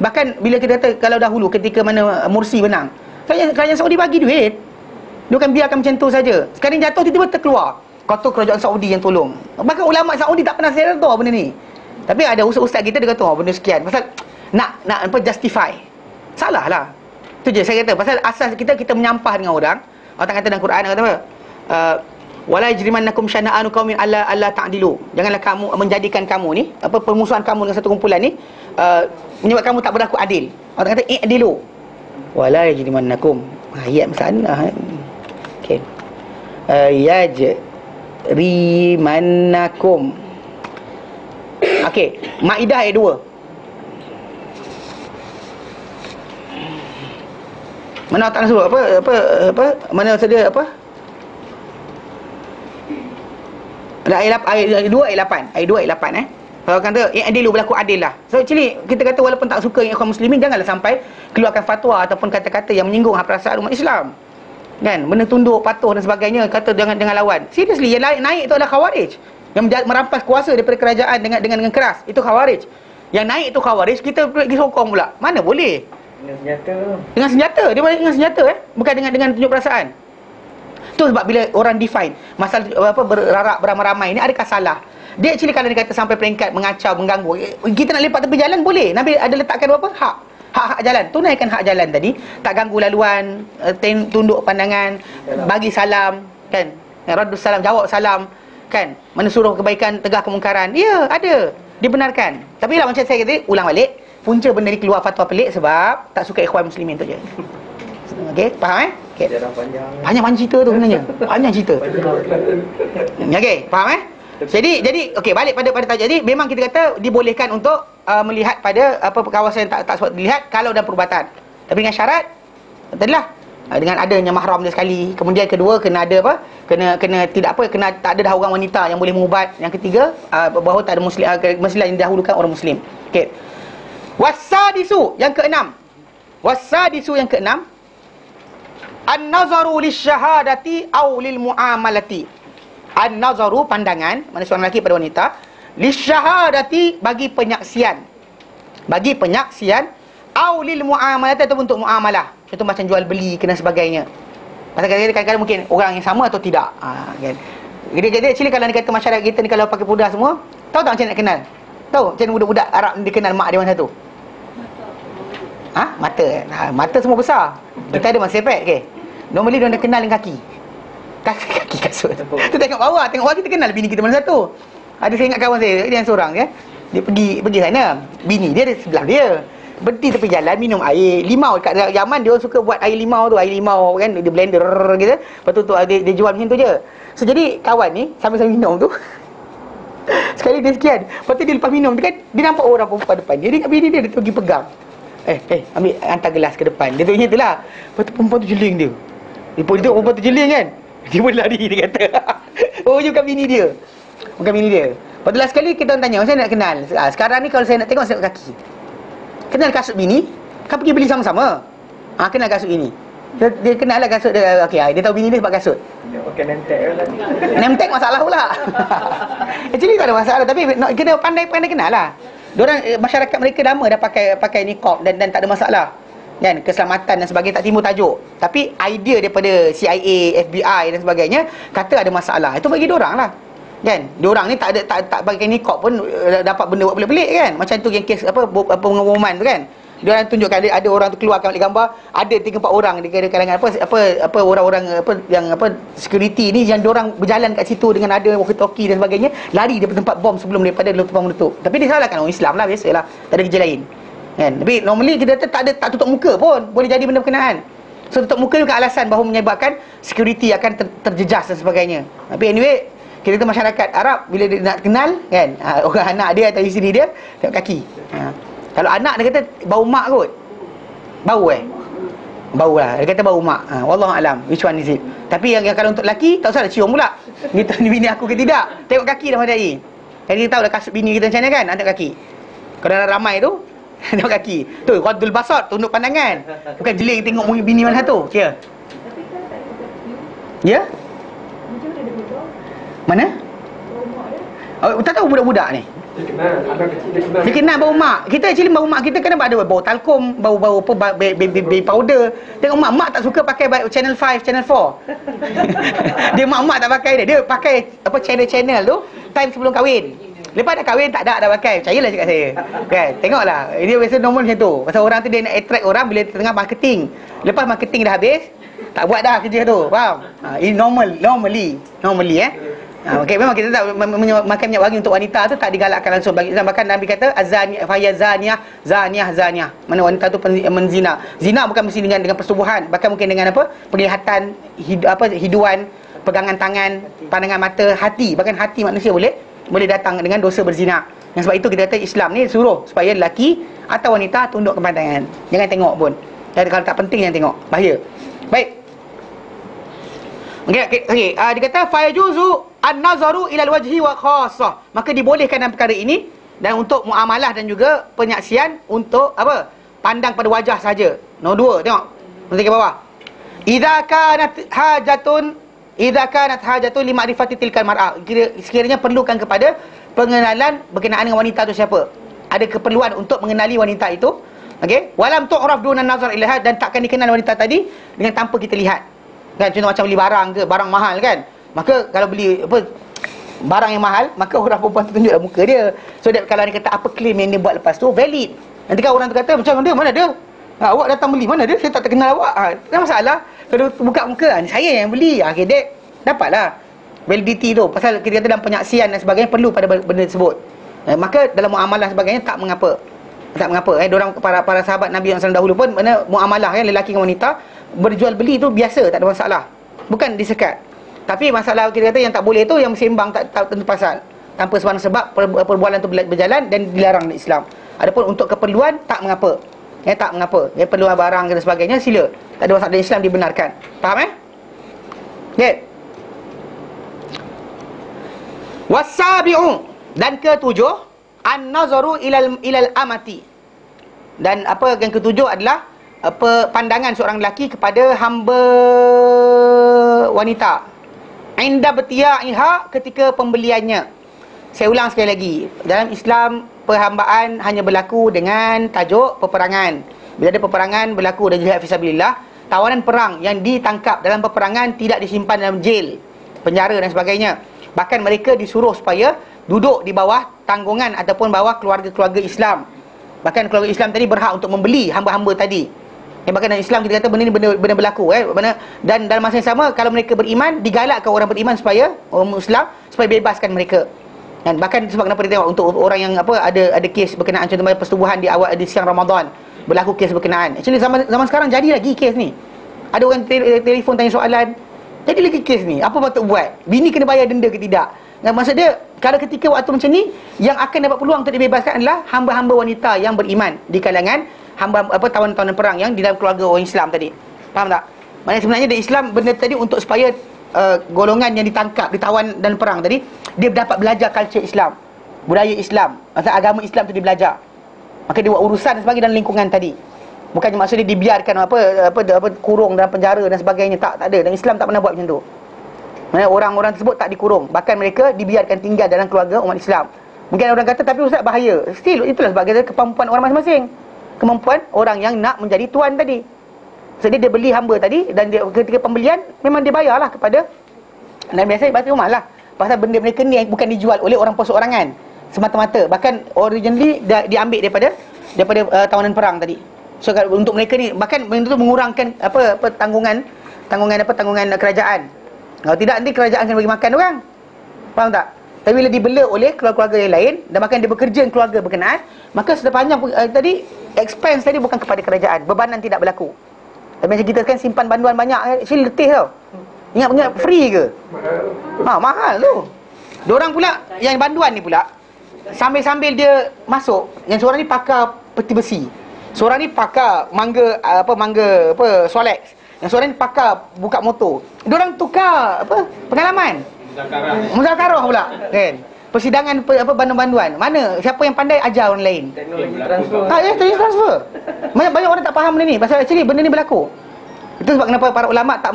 Bahkan bila kita kata kalau dahulu ketika mana Mursi menang, kerajaan Saudi bagi duit. Dia bukan biarkan macam tu saja. Sekarang jatuh tiba-tiba terkeluar. Kata kerajaan Saudi yang tolong. Bahkan ulama Saudi tak pernah sedar benda ni. Tapi ada ustaz kita dia kata benda sekian pasal nak justify. Salah lah. Tu je saya kata pasal asas kita menyampah dengan orang. Allah kata dalam Quran kata apa? Wala yajrimannakum syana'anu qaumin alla ta'dilu. Janganlah kamu menjadikan kamu ni permusuhan kamu dengan satu kumpulan ni menyebab kamu tak berlaku adil. Allah kata i'dilu. Wala yajrimannakum. Ayat sana. Okey. Yajrimannakum. Okey, Maidah ayat 2. Mana Allah Ta'ala suruh mana sedia apa? Ayat 2 ayat 8. Ayat 2 ayat 8 Kalau kata adil berlaku adil lah. So actually kita kata walaupun tak suka dengan ikhwan muslimin, janganlah sampai keluarkan fatwa ataupun kata-kata yang menyinggung perasaan umat Islam. Kan? Benda tunduk, patuh dan sebagainya, kata jangan lawan. Seriously, yang naik itu adalah Khawarij. Yang merampas kuasa daripada kerajaan dengan keras. Itu Khawarij. Yang naik itu Khawarij, kita pergi sokong pula. Mana boleh? Dengan senjata. Dia balik dengan senjata bukan dengan tunjuk perasaan. Tu sebab bila orang define masalah berarak beramai-ramai ni adakah salah? Dia actually kalau dia kata sampai peringkat mengacau, mengganggu, kita nak lepak tepi jalan boleh. Nabi ada letakkan apa? Hak jalan. Tunaikan hak jalan tadi. Tak ganggu laluan, tunduk pandangan, bagi salam, kan? Raddus salam, jawab salam, kan? Mana suruh kebaikan, tegah kemungkaran. Ya, ada. dibenarkan. Tapi lah macam saya kata, ulang balik, punca benda ni keluar fatwa pelik sebab tak suka ikhwan muslimin tu je. Okey, faham Okey. Panjang cerita tu sebenarnya. Panjang cerita. Okey, faham Jadi okey, balik pada tajuk. Jadi memang kita kata dibolehkan untuk melihat pada apa kawasan yang tak sebab dilihat kalau dalam perubatan. Tapi dengan syarat tadilah dengan adanya mahram dia sekali. Kemudian kedua kena ada apa? Kena tidak apa, kena tak ada dah orang wanita yang boleh mengubat. Yang ketiga bahawa tak ada muslim yang didahulukan orang muslim. Okey. Wasadisu yang keenam. An-nazaru lisyahadati aw lil muamalati. An-nazaru pandangan, mana seorang lelaki pada wanita, lisyahadati bagi penyaksian. Aw lil muamalati atau untuk muamalah. Contoh macam jual beli kena sebagainya. Pasal kadang-kadang mungkin orang yang sama atau tidak. Kan. Jadi actually kalau ni kata masyarakat kita ni kalau pakai pudar semua, tahu tak macam nak kenal? Tahu macam budak-budak Arab dia kenal mak dia mana satu? Mata. Mata semua besar. Kita ada masa sepet. Okey. Normally dia kenal dengan kaki. Kaki kasut. Tu tengok bawah kita kenal bini kita mana satu. Ada saya ingat kawan saya, dia yang seorang dia pergi sana. Bini dia ada sebelah dia. Berhenti tepi jalan minum air limau. Dekat Yaman dia orang suka buat air limau kan, dia blender gitu. Lepas tu dia jual macam tu je. So jadi kawan ni sambil-sambil minum tu sekali dia sekian. Lepas tu dia lepas minum tu kan, dia nampak orang perempuan depan dia ingat bini dia pergi pegang. Ambil hantar gelas ke depan. Dia tu macam itulah. Lepas tu perempuan tu jeling dia. Perempuan tu jeling kan. Dia pun lari dia kata. Bukan bini dia. Lepas tu last sekali kita tanya, macam mana nak kenal? Sekarang ni kalau saya nak tengok kaki. Kenal kasut bini, kan pergi beli sama-sama. Kenal kasut bini. Dia kenal lah kasut dia. Okey, dia tahu bini dia sebab kasut. Dia pakai nemtek lah. Nemtek masalah pula. Actually tak ada masalah, tapi kena pandai-pandai kenal lah. Diorang masyarakat mereka lama dah pakai niqab dan tak ada masalah. Kan, keselamatan dan sebagainya tak timbul tajuk. Tapi idea daripada CIA, FBI dan sebagainya kata ada masalah. Itu bagi diorang lah. Kan, diorang ni tak pakai niqab pun dapat benda buat pelik-pelik kan. Macam tu yang kes pengumuman tu kan. Diorang tunjukkan ada orang tu keluarkan balik gambar, ada 3-4 orang di kalangan orang-orang yang security ni yang diorang berjalan kat situ dengan ada walkie-talkie dan sebagainya, lari daripada tempat bom sebelum daripada letupan meletup. Tapi dia salahkan orang Islam lah, biasalah. Tak ada kerja lain. Kan? Tapi normally kita tak tutup muka pun boleh jadi benda berkenaan. So tutup muka bukan alasan bahawa menyebabkan security akan terjejas dan sebagainya. Tapi anyway, kita tu masyarakat Arab bila dia nak kenal kan, orang anak dia atau isteri dia tengok kaki. Kalau anak dia kata bau mak kot. Bau bau lah. Dia kata bau mak. Wallahu alam which one is it. Tapi yang kalau untuk lelaki tak usah dah cium pula. Ni bini aku ke tidak. Tengok kaki dah madai. Jadi kita tahu dah kasut bini kita macam mana kan, tengok kaki. Kalau dah ramai tu tengok kaki. Tu qaddul basar, tunduk pandangan. Bukan jeling tengok bini mana satu. Kira. Tapi kan tak ada kaki. Ya? Macam mana dia betul? Mana? Bau mak dia. Tak tahu budak-budak ni. Dia kenal, anak kecil dia kenal. Dia kenal bau mak. Kita actually bau mak kita kan ada bau talkum, bau apa baby powder. Tengok mak tak suka pakai channel 5, channel 4. Dia mak tak pakai dia. Dia pakai apa channel tu time sebelum kahwin. Lepas dah kahwin tak dah pakai. Percayalah cakap saya. Kan? Tengoklah. Dia biasa normal macam tu. Pasal orang tu dia nak attract orang bila tengah marketing. Lepas marketing dah habis, tak buat dah kerja tu. Faham? Ini normally okey, memang kita tak makan minyak wangi untuk wanita tu tak digalakkan langsung. Bahkan Nabi kata azani faya zaniah. Mana wanita tu menzina. Zina bukan mesti dengan persetubuhan, bahkan mungkin dengan apa? Penglihatan, hiduan, pegangan tangan, pandangan mata, hati. Bahkan hati manusia boleh datang dengan dosa berzina. Yang sebab itu kita kata Islam ni suruh supaya lelaki atau wanita tundukkan pandangan. Jangan tengok pun. Jadi kalau tak penting jangan tengok. Bahaya. Baik. Okey, dia kata fa yajuzu an-nazaru ila al-wajhi wa khassah. Maka dibolehkan dalam perkara ini dan untuk muamalah dan juga penyaksian untuk apa? Pandang pada wajah saja. Nombor 2, tengok. Nanti ke bawah. Idza kanat hajatun li ma'rifati tilkal mar'ah. Sekiranya perlukan kepada pengenalan berkenaan dengan wanita itu siapa. Ada keperluan untuk mengenali wanita itu. Okey? Walam tu'raf duna nazar ilaha, dan takkan dikenal wanita tadi dengan tanpa kita lihat. Kan, contoh macam beli barang ke, barang mahal kan. Maka kalau beli barang yang mahal, maka orang perempuan tu tunjuklah muka dia. So kalau dia kata apa claim yang dia buat lepas tu valid. Nanti kan orang tu kata macam dia, mana dia? Awak datang beli, mana dia? Saya tak terkenal awak. Tak masalah. Kalau buka muka, ni saya yang beli. Okay, dek dapatlah validity tu. Pasal kita kata dalam penyaksian dan sebagainya perlu pada benda tersebut. Maka dalam muamalah sebagainya tak mengapa. Tak mengapa. Diorang para sahabat Nabi yang dahulu pun mana muamalah lelaki dengan wanita berjual beli tu biasa, tak ada masalah. Bukan disekat. Tapi masalah kita kata yang tak boleh tu yang sembang tak tentu pasal. Tanpa sebab perbualan tu berjalan dan dilarang di Islam. Adapun untuk keperluan tak mengapa. Tak mengapa. Perluan barang dan sebagainya sila. Tak ada masalah, di Islam dibenarkan. Faham Okay. Wasabi'u, dan ketujuh, an-nazaru ilal amati. Dan apa yang ketujuh adalah pandangan seorang lelaki kepada hamba wanita. Inda betiya'iha, ketika pembeliannya. Saya ulang sekali lagi, dalam Islam perhambaan hanya berlaku dengan tajuk peperangan. Bila ada peperangan berlaku dan jihad fisabilillah, tawanan perang yang ditangkap dalam peperangan tidak disimpan dalam jail, penjara dan sebagainya. Bahkan mereka disuruh supaya duduk di bawah tanggungan ataupun bawah keluarga-keluarga Islam. Bahkan keluarga Islam tadi berhak untuk membeli hamba-hamba tadi. Bahkan dalam Islam kita kata benda ni benda berlaku. Dan dalam masa yang sama, kalau mereka beriman, digalakkan orang beriman supaya orang Islam supaya bebaskan mereka. Dan bahkan sebab kenapa dia tengok untuk orang yang ada kes berkenaan contohnya persetubuhan di awal di siang Ramadan, berlaku kes berkenaan. Actually zaman sekarang jadi lagi kes ni. Ada orang telefon tanya soalan, jadi lagi kes ni, apa patut buat? Bini kena bayar denda ke tidak? Dan maksud dia, kalau ketika waktu macam ni, yang akan dapat peluang untuk dibebaskan adalah hamba-hamba wanita yang beriman di kalangan hamba tawanan-tawanan perang yang di dalam keluarga orang Islam tadi. Faham tak? Maksudnya sebenarnya di Islam benda tadi untuk supaya golongan yang ditangkap, ditawan dan perang tadi, dia dapat belajar culture Islam, budaya Islam, maksud agama Islam tu dia belajar. Maka dia buat urusan sebagai dalam lingkungan tadi. Bukannya maksudnya dibiarkan kurung dalam penjara dan sebagainya. Tak ada. Dan Islam tak pernah buat macam tu. Maksudnya orang-orang tersebut tak dikurung, bahkan mereka dibiarkan tinggal dalam keluarga umat Islam. Mungkin orang kata, tapi Ustaz bahaya. Still, itulah sebagai kemampuan orang masing-masing. Kemampuan orang yang nak menjadi tuan tadi. Jadi dia beli hamba tadi, dan dia, ketika pembelian memang dia bayarlah kepada, dan biasanya batu rumah lah. Pasal benda mereka ni bukan dijual oleh orang perseorangan semata-mata. Bahkan originally diambil daripada tawanan perang tadi. So untuk mereka ni, bahkan benda tu mengurangkan tanggungan kerajaan. Kalau tidak, nanti kerajaan akan bagi makan orang. Faham tak? Tapi bila dibela oleh keluarga-keluarga yang lain, dan bahkan dia bekerja dengan keluarga berkenaan, maka sepanjang tadi expense tadi bukan kepada kerajaan, bebanan tidak berlaku. Tapi macam kita kan simpan banduan banyak, actually letih tau. Ingat free ke? Mahal tu. Diorang pula, yang banduan ni pula, sambil-sambil dia masuk, yang seorang ni pakar peti besi, seorang ni pakar mangga Solex, yang seorang ni pakar buka motor. Diorang tukar pengalaman. Muzakarah pula kan. Persidangan banduan-banduan. Mana siapa yang pandai ajar orang lain. Teknologi transfer. Teknologi transfer. Banyak orang tak faham benda ni. Pasal actually benda ni berlaku. Itu sebab kenapa para ulama tak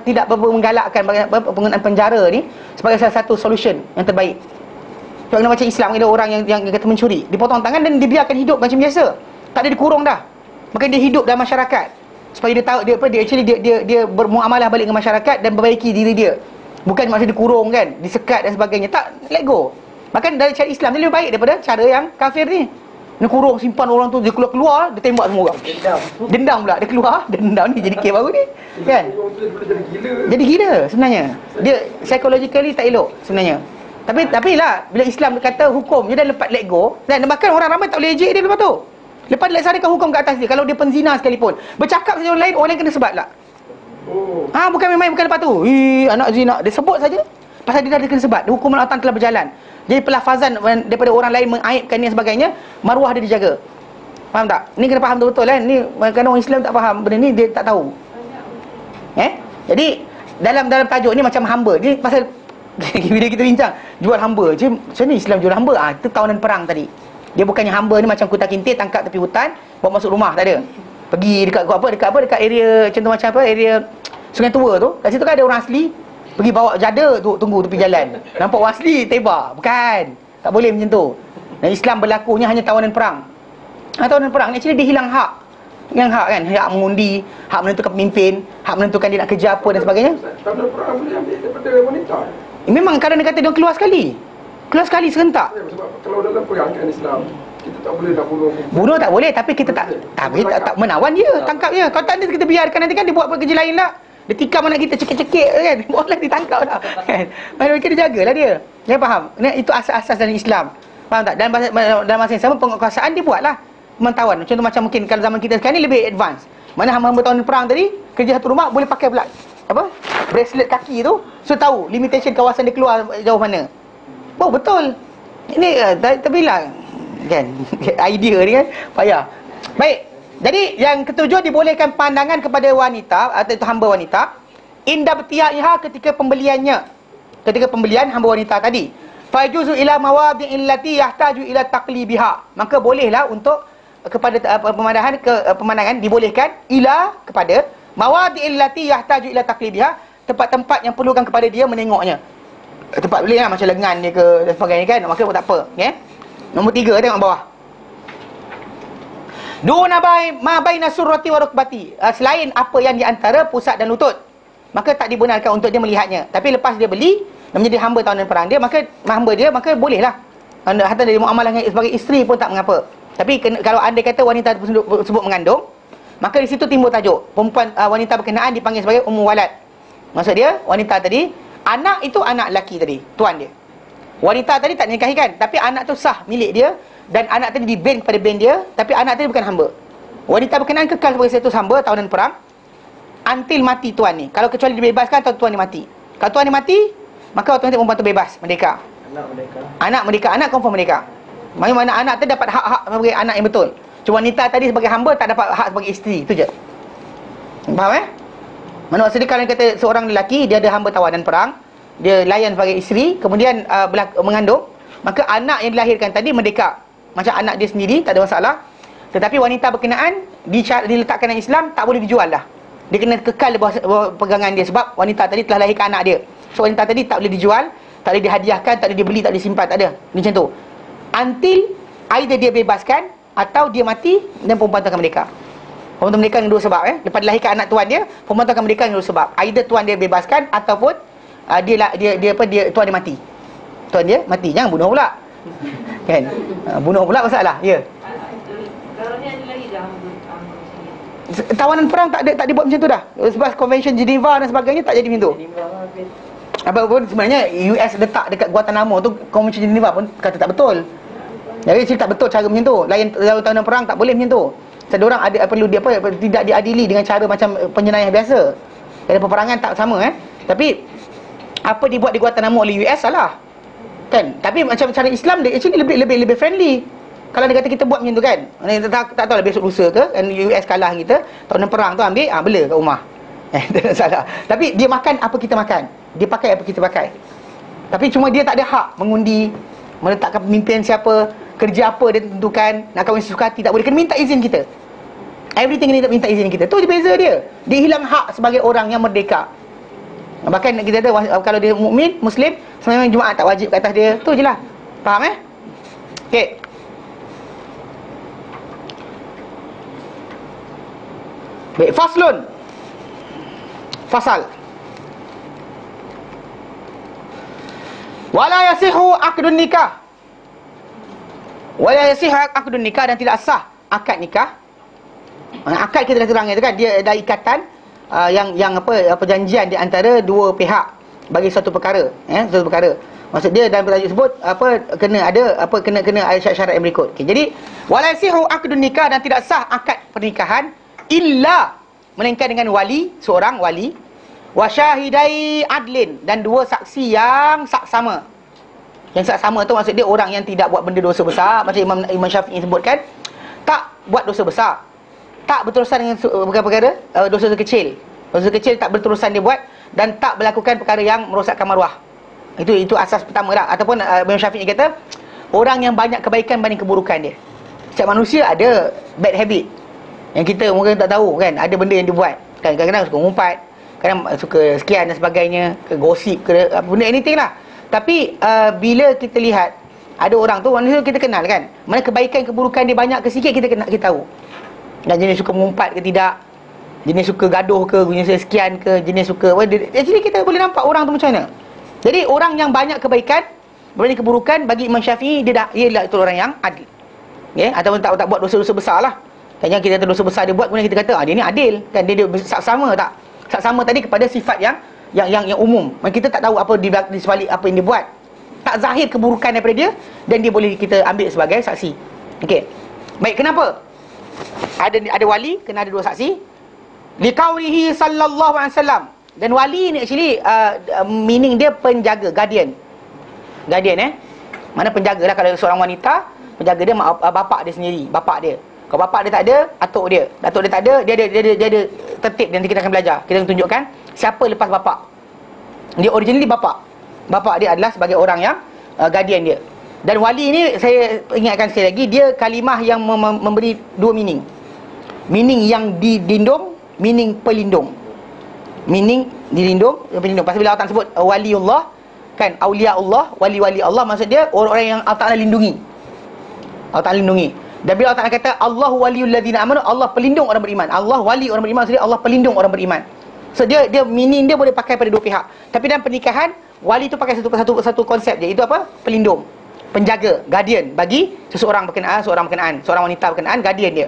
tidak menggalakkan penggunaan penjara ni sebagai salah satu solution yang terbaik. Sebab kena macam Islam, ada orang yang kata mencuri, dipotong tangan dan dibiarkan hidup macam biasa. Tak ada dikurung dah. Maka dia hidup dalam masyarakat. Supaya dia tahu dia bermuamalah balik dengan masyarakat dan perbaiki diri dia. Bukan maksud dikurung kan, disekat dan sebagainya. Tak, let go. Bahkan dari cara Islam ni lebih baik daripada cara yang kafir ni. Dia kurung, simpan orang tu, dia keluar, dia tembak semua orang. Dendam pula, dia keluar, dendam ni jadi kes baru ni. Kan? Jadi gila sebenarnya. Dia psychologically tak elok sebenarnya. Tapi lah, bila Islam kata hukum, dia dah lepas let go. Dan bahkan orang ramai tak boleh ejek dia lepas tu. Lepas dia laksanakan hukum kat atas dia, kalau dia penzina sekalipun, bercakap saja orang lain kena sebat lah. Bukan main-main, bukan lepas tu anak zina, dia sebut saja. Pasal dia dah kena sebat, hukuman Allah telah berjalan. Jadi pelafazan daripada orang lain mengaibkan ni dan sebagainya, maruah dia dijaga. Faham tak? Ni kena faham betul-betul kan. Ni kadang orang Islam tak faham benda ni, dia tak tahu. Jadi dalam tajuk ni macam hamba. Ni pasal bila kita bincang jual hamba, macam ni Islam jual hamba? Itu tawanan perang tadi. Dia bukannya hamba ni macam kuta kintir tangkap tepi hutan, bawa masuk rumah, tak ada. Pergi dekat area contoh macam area Sungai Tua tu, kat situ kan ada orang asli, pergi bawa jada tu tunggu tepi jalan. Nampak orang asli tebak. Bukan. Tak boleh macam tu. Dan Islam berlakunya hanya tawanan perang. Tawanan perang ni actually dia hilang hak. Yang hak kan, hak mengundi, hak menentukan pemimpin, hak menentukan dia nak kerja apa dan sebagainya. Tawanan perang boleh ambil daripada wanita. Memang kadang dia kata dia keluar sekali. Keluar sekali serentak. Sebab kalau dalam perang kan Islam, kita tak boleh nak bunuh. Bunuh tak boleh, tapi kita tak menawan dia, tangkap dia. Kalau tak ada kita biarkan, nanti kan dia buat kerja lain lah. Dia tikam anak kita cekik-cekik kan. Boleh ditangkap dah kan. Mereka dia jagalah dia. Dia faham. Itu asas-asas dalam Islam. Faham tak? Dalam masa yang sama penguasaan dia buatlah pemantauan. Contoh macam mungkin kalau zaman kita sekarang ni lebih advance. Mana hamba-hamba tahun perang tadi kerja satu rumah boleh pakai pula bracelet kaki tu, so tahu limitation kawasan dia keluar jauh mana. Oh betul. Ini tapi lah kan idea ni kan payah. Baik. Jadi yang ketujuh, dibolehkan pandangan kepada wanita atau itu hamba wanita inda btiaiha ketika pembeliannya. Ketika pembelian hamba wanita tadi. Fajuzu ila mawadi'il lati yahtaju ila taqlibiha. Maka bolehlah untuk kepada pemandangan dibolehkan ila kepada mawadi'il lati yahtaju ila taqlibiha, tempat-tempat yang perlukan kepada dia menengoknya. Tempat boleh lah macam lengan dia ke dan sebagainya kan, maka tak apa. Okay? Nombor 3 tengok bawah. Duna ma baina surrati wa rukbati. Selain apa yang di antara pusat dan lutut, maka tak dibenarkan untuk dia melihatnya. Tapi lepas dia beli dan menjadi hamba tawanan perang dia, maka hamba dia, maka bolehlah. Hatta dia muamalah sebagai isteri pun tak mengapa. Tapi kalau andai kata wanita tersebut mengandung, maka di situ timbul tajuk perempuan wanita berkenaan dipanggil sebagai ummu walad. Maksud dia wanita tadi, anak itu anak lelaki tadi, tuan dia. Wanita tadi tak dinikahikan, tapi anak tu sah milik dia, dan anak tadi diban kepada ban dia, tapi anak tadi bukan hamba. Wanita berkenaan kekal sebagai status hamba tawanan perang until mati tuan ni. Kalau kecuali dibebaskan atau tuan ni mati. Kalau tuan ni mati, maka otomatik perempuan tu bebas, merdeka. Anak merdeka, anak confirm merdeka. Mana anak tu dapat hak-hak sebagai anak yang betul. Cuma wanita tadi sebagai hamba tak dapat hak sebagai isteri, itu je. Faham Mana maksudnya kalau kata seorang lelaki dia ada hamba tawanan perang, dia layan sebagai isteri, kemudian mengandung, maka anak yang dilahirkan tadi merdeka. Macam anak dia sendiri, tak ada masalah. Tetapi wanita berkenaan diletakkan dalam Islam tak boleh dijual dah. Dia kena kekal di bawah pegangan dia sebab wanita tadi telah lahirkan anak dia. So wanita tadi tak boleh dijual, tak boleh dihadiahkan, tak boleh dibeli, tak boleh simpan, tak ada. Macam tu. Until either dia bebaskan atau dia mati dan perempuan tu akan merdeka. Perempuan tu merdeka dengan dua sebab Lepas dilahirkan anak tuan dia, perempuan tu akan merdeka dengan dua sebab. Either tuan dia bebaskan ataupun dia tuan dia mati. Tuan dia mati, jangan bunuh pula. Kan? Bunuh pula masalah. Ya. Kalau ni ada lagi dah Tawanan perang tak dibuat macam tu dah. Sebab Convention Geneva dan sebagainya tak jadi macam tu. Apa pun sebenarnya US letak dekat Guantanamo tu, Convention Geneva pun kata tak betul. Jadi tak betul cara macam tu. Lain tawanan perang tak boleh macam tu. Sebab orang ada perlu tidak diadili dengan cara macam penjenayah biasa. Kalau peperangan tak sama Tapi apa dibuat di Guantanamo oleh US salah. Kan? Tapi macam cara Islam dia actually lebih friendly. Kalau dia kata kita buat macam tu kan, tak tahu lah besok lusa ke, kan US kalah kita, tawanan perang tu ambil, bela kat rumah. Tak salah. Tapi dia makan apa kita makan, dia pakai apa kita pakai. Tapi cuma dia tak ada hak mengundi, meletakkan pemimpin siapa, kerja apa dia tentukan, nak kahwin sesuka hati tak boleh, kena minta izin kita. Everything ni tak minta izin kita. Tu je beza dia. Dia hilang hak sebagai orang yang merdeka. Bahkan kita kata kalau dia mukmin, Muslim, sebenarnya Jumaat tak wajib ke atas dia. Tu je lah. Faham Okey. Baik, faslun. Fasal. Wala yasihu aqdun nikah. Wala yasihu aqdun nikah, dan tidak sah akad nikah. Akad kita dah terang itu kan, dia ada ikatan yang perjanjian di antara dua pihak bagi satu perkara, satu perkara. Maksud dia dalam perjanjian tersebut kena ada kena ada syarat-syarat yang berikut. Okay, jadi wala yasihu aqdun nikah, dan tidak sah akad pernikahan illa melainkan dengan wali, seorang wali, wa syahidai adlin, dan dua saksi yang saksama. Yang saksama tu maksud dia orang yang tidak buat benda dosa besar, macam Imam Syafi'i sebutkan, tak buat dosa besar, tak berterusan dengan perkara-perkara dosa kecil. Dosa kecil tak berterusan dia buat, dan tak melakukan perkara yang merosakkan maruah. Itu asas pertama dah. Ataupun Imam Syafi'i kata, orang yang banyak kebaikan banding keburukan dia. Setiap manusia ada bad habit yang kita mungkin tak tahu kan, ada benda yang dia buat kan. Kadang-kadang suka ngumpat, kadang suka sekian dan sebagainya, ke gosip ke apa benda, anything lah. Tapi bila kita lihat ada orang tu, manusia kita kenal kan, mana kebaikan keburukan dia banyak ke sikit, kita tahu. Dan jenis suka mengumpat ke tidak, jenis suka gaduh ke, jenis sekian ke, jenis suka actually kita boleh nampak orang tu macam mana. Jadi orang yang banyak kebaikan berbanding keburukan, bagi Imam Syafi'i dia ialah itu orang yang adil. Ataupun tak buat dosa-dosa besar lah. Kan kita kata dosa besar dia buat, kemudian kita kata dia ni adil kan, dia saksama tak? Saksama tadi kepada sifat yang umum. Kita tak tahu apa di sebalik apa yang dia buat. tak zahir keburukan daripada dia, dan dia boleh kita ambil sebagai saksi. Okey. Baik, kenapa ada wali kena ada dua saksi? Liqaulihi sallallahu alaihi wasallam. Dan wali ni actually meaning dia penjaga, guardian. Mana penjaga lah. Kalau seorang wanita, penjaga dia bapak dia sendiri, bapak dia. Kalau bapak dia tak ada, atuk dia tak ada, dia ada tertib. Nanti kita akan belajar, kita akan tunjukkan siapa lepas bapak. Dia originally bapak dia adalah sebagai orang yang guardian dia. Dan wali ni, saya ingatkan sekali lagi, dia kalimah yang memberi dua meaning. Meaning yang dilindung, meaning pelindung. Meaning dilindung, pelindung. Pasal bila Allah Ta'ala sebut waliullah, kan, awliya Allah, wali-wali Allah, maksud dia orang-orang yang Allah Ta'ala lindungi. Allah Ta'ala lindungi. Dan bila Allah Ta'ala kata Allahu waliyul ladzina amanu, Allah pelindung orang beriman. Allah wali orang beriman, maksud dia Allah pelindung orang beriman. So dia meaning dia boleh pakai pada dua pihak. Tapi dalam pernikahan, wali tu pakai satu konsep je. Itu apa? Pelindung, penjaga, guardian bagi seorang berkenaan, seorang wanita berkenaan, guardian dia.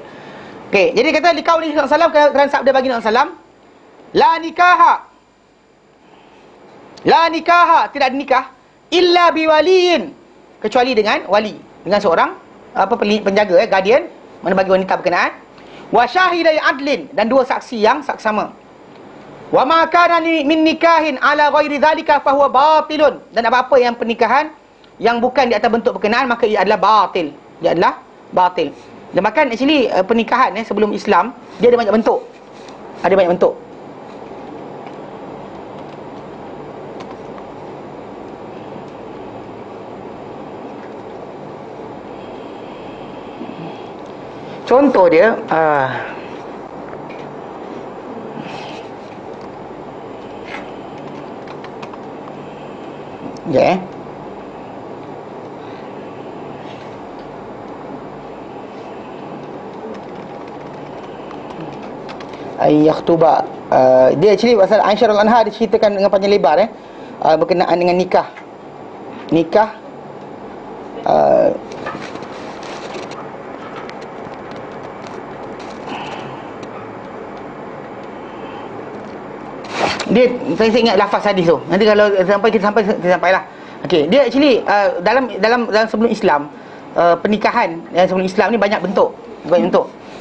Okey, jadi kata liqauli sallallahu alaihi wasallam, kerana sabda baginda sallallahu alaihi wasallam, la nikaha, tidak ada nikah illa biwaliyin, kecuali dengan wali, dengan seorang penjaga, guardian, mana bagi wanita berkenaan, wa syahidai adlin, dan dua saksi yang saksama. Wa ma kana min nikahin ala ghairi zalika fa huwa batilun, dan apa-apa yang pernikahan yang bukan di atas bentuk berkenaan, maka ia adalah batil. Dan bahkan actually pernikahan sebelum Islam, dia ada banyak bentuk. Contoh dia yakhtuba. Dia actually pasal Aisyah radhiyallahu anha, dia ceritakan dengan panjang lebar berkenaan dengan nikah. Dia, saya ingat lafaz hadis tu. Nanti kalau kita sampai lah. Okey, dia actually dalam sebelum Islam, pernikahan yang sebelum Islam ni banyak bentuk.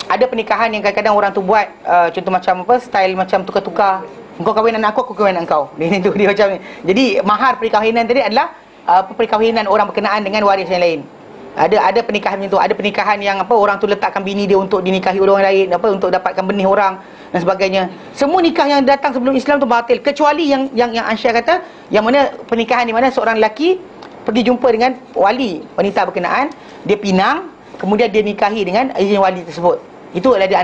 Ada pernikahan yang kadang-kadang orang tu buat contoh macam style macam tukar-tukar. Engkau kahwin anak aku kahwin anak kau. Dia macam ni. Jadi mahar perkahwinan tadi adalah perkahwinan orang berkenaan dengan waris yang lain. Ada pernikahan macam tu. Ada pernikahan yang orang tu letakkan bini dia untuk dinikahi oleh orang lain, untuk dapatkan benih orang dan sebagainya. Semua nikah yang datang sebelum Islam tu batil, kecuali yang Aisyah kata, yang mana pernikahan di mana seorang lelaki pergi jumpa dengan wali wanita berkenaan, dia pinang, kemudian dia nikahi dengan izin wali tersebut. Itu adalah di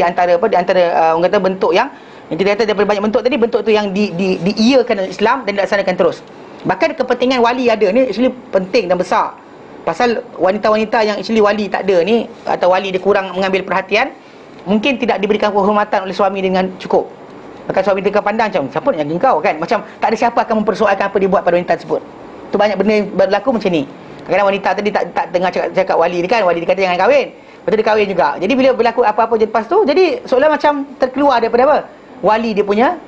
antara orang kata bentuk yang kita kata daripada banyak bentuk tadi, bentuk tu yang diiyakan oleh Islam dan dilaksanakan terus. Bahkan kepentingan wali ada ni actually penting dan besar. Pasal wanita-wanita yang actually wali tak ada ni, atau wali dia kurang mengambil perhatian, mungkin tidak diberikan penghormatan oleh suami dengan cukup. Maka suami dia pandang macam, siapa nak jaga kau kan? Macam tak ada siapa akan mempersoalkan apa dia buat pada wanita tersebut. Tu banyak benda berlaku macam ni. Kadang-kadang wanita tadi tak dengar cakap wali dia kan, wali dia kata jangan kahwin, lepas tu dia kahwin juga. Jadi bila berlaku apa-apa je lepas tu, jadi seolah macam terkeluar daripada apa? Wali dia punya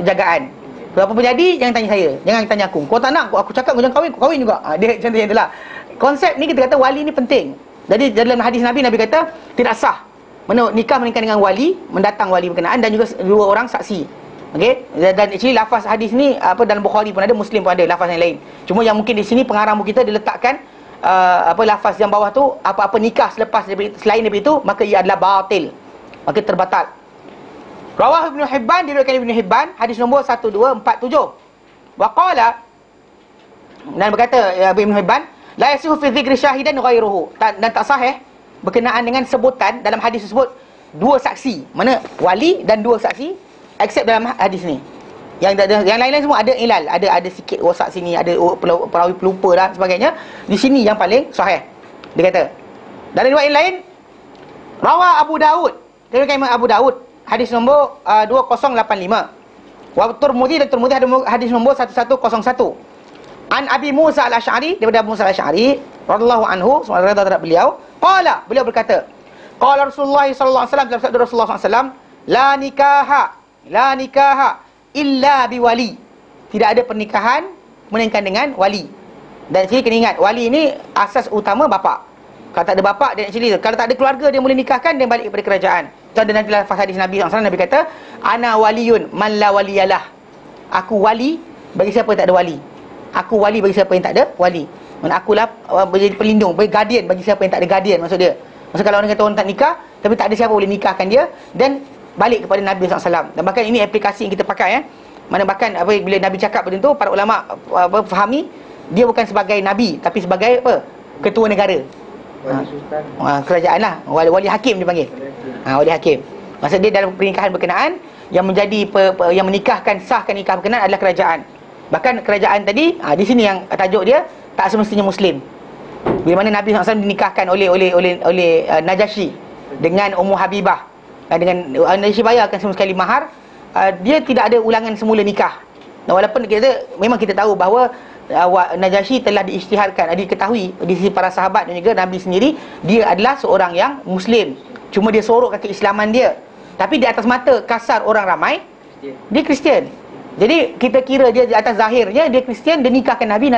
jagaan. Kalau apa-apa jadi, jangan tanya saya, jangan tanya aku. Kau tak nak, aku cakap kau jangan kahwin, kau kahwin juga. Dia macam tu itulah. Konsep ni kita kata wali ni penting. Jadi dalam hadis Nabi kata tidak sah nikah menikah dengan wali, mendatang wali berkenaan, dan juga dua orang saksi. Okey, dan actually lafaz hadis ni dalam Bukhari pun ada, Muslim pun ada lafaz yang lain. Cuma yang mungkin di sini pengarang buku kita diletakkan lafaz yang bawah tu, apa-apa nikah selain daripada itu, maka ia adalah batil, maka terbatal. Rawah Ibnu Hibban, diriwayatkan Ibnu Hibban, hadis nombor 1247. Wa qala, dan berkata Ibnu Hibban, la yasihu fi dzikri syahidan ghairuhu, dan tak sahih berkenaan dengan sebutan dalam hadis tersebut dua saksi, mana wali dan dua saksi, except dalam hadis ni. Yang lain-lain semua ada ilal, ada sikit rosak sini, ada perawi pelupa dan sebagainya. Di sini yang paling sahih. Dia kata dari riwayat lain, rawa Abu Daud, diriwayatkan Imam Abu Daud, hadis nombor 2085. Wa Tirmidzi, dan Tirmidzi hadis nombor 1101. An Abi Musa al-Asy'ari, daripada Abu Musa al-Asy'ari radhiyallahu anhu, semoga Allah terhadap beliau, beliau berkata, qala Rasulullah sallallahu alaihi wasallam, dalam sabda Rasulullah sallallahu alaihi wasallam, la nikaha illa biwali, tidak ada pernikahan melainkan dengan wali. Dan actually kena ingat, wali ni asas utama bapa. Kalau tak ada bapa, dia actually kalau tak ada keluarga, dia boleh nikahkan, dia balik kepada kerajaan. Itu ada nanti lafaz hadis Nabi SAW. Nabi kata, ana waliyun man la waliyalah. Aku wali bagi siapa yang tak ada wali. Aku wali bagi siapa yang tak ada wali. Akulah menjadi pelindung, bagi guardian bagi siapa yang tak ada guardian, maksud dia. Maksud kalau orang kata orang tak nikah, tapi tak ada siapa boleh nikahkan dia, dan balik kepada Nabi SAW. Dan bahkan ini aplikasi yang kita pakai, mana bahkan bila Nabi cakap benda tu, para ulama fahami dia bukan sebagai Nabi, tapi sebagai apa? Ketua negara. Wali sultan. Kerajaan lah, wali hakim dia panggil. Wali hakim. Maksud dia dalam pernikahan berkenaan, yang menjadi yang menikahkan, sahkan nikah berkenaan adalah kerajaan. Bahkan kerajaan tadi, di sini yang tajuk dia, tak semestinya Muslim. Bila mana Nabi SAW dinikahkan oleh Najasyi dengan Ummu Habibah, dengan Najasyi bayarkan semua sekali mahar, dia tidak ada ulangan semula nikah. Dan walaupun memang kita tahu bahawa Najasyi telah diisytiharkan, diketahui di sisi para sahabat dan juga Nabi sendiri, dia adalah seorang yang Muslim. Cuma dia sorokkan keislaman dia, tapi di atas mata kasar orang ramai, dia Kristian. Jadi kita kira dia di atas zahirnya dia Kristian, dia nikahkan Nabi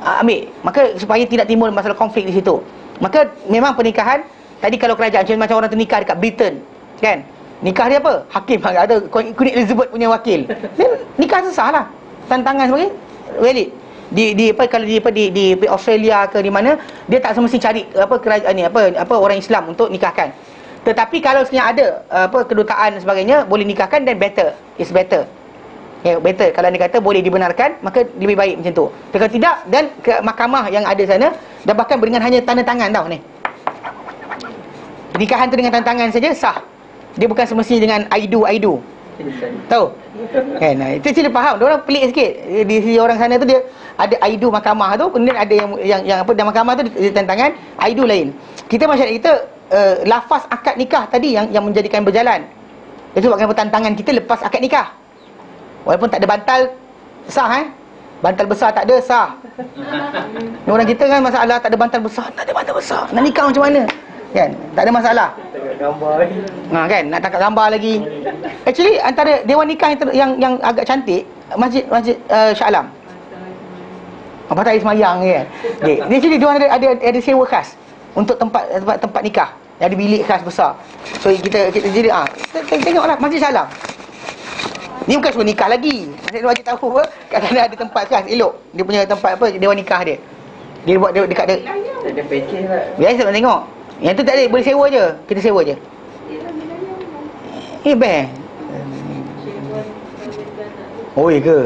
ambil. Maka supaya tidak timbul masalah konflik di situ. Maka memang pernikahan tadi, kalau kerajaan macam orang tu nikah dekat Britain, kan, nikah dia apa? Hakim ada Queen Elizabeth punya wakil. Then nikah sah lah. Tantangan sebagai valid. Kalau di Australia ke di mana, dia tak semesti cari kerajaan ni orang Islam untuk nikahkan. Tetapi kalau sebenarnya ada kedutaan dan sebagainya, boleh nikahkan, dan it's better. Better kalau dia kata boleh dibenarkan, maka lebih baik macam tu. Kalau tidak, dan ke mahkamah yang ada sana, dan bahkan dengan hanya tanda tangan tau ni. Pernikahan tu dengan tanda tangan saja sah. Dia bukan semestinya dengan I do. Tahu? Kan? Itu ciri faham. Dia orang pelik sikit. Di sisi orang sana tu dia ada I do mahkamah tu, kemudian ada yang apa, dalam mahkamah tu dia tanda tangan, I do lain. Kita masyarakat kita lafaz akad nikah tadi yang menjadikan berjalan. Itu sebabkan tantangan kita lepas akad nikah. Walaupun tak ada bantal, sah bantal besar tak ada, sah. Orang kita kan masalah, tak ada bantal besar, nak nikah macam mana? Kan? Tak ada masalah. Tengok gambar lagi. Kan, nak tangkap gambar lagi. Actually antara dewan nikah yang agak cantik, Masjid Shah Alam. Apa tak semayang kan. Okay. Di sini dia ada sewa khas untuk tempat nikah. Ada bilik khas besar. So kita jadi tengoklah Masjid Shah Alam. Ni bukan suruh nikah lagi. Masjid wajib tahu kadang-kadang ada tempat khas elok. Dia punya tempat dewan nikah dia. Dia buat dekat dia. Ada package lah. Biasa nak tengok. Yang tu tak ada, boleh sewa je. Kita sewa je. Best. Oh, iya ke?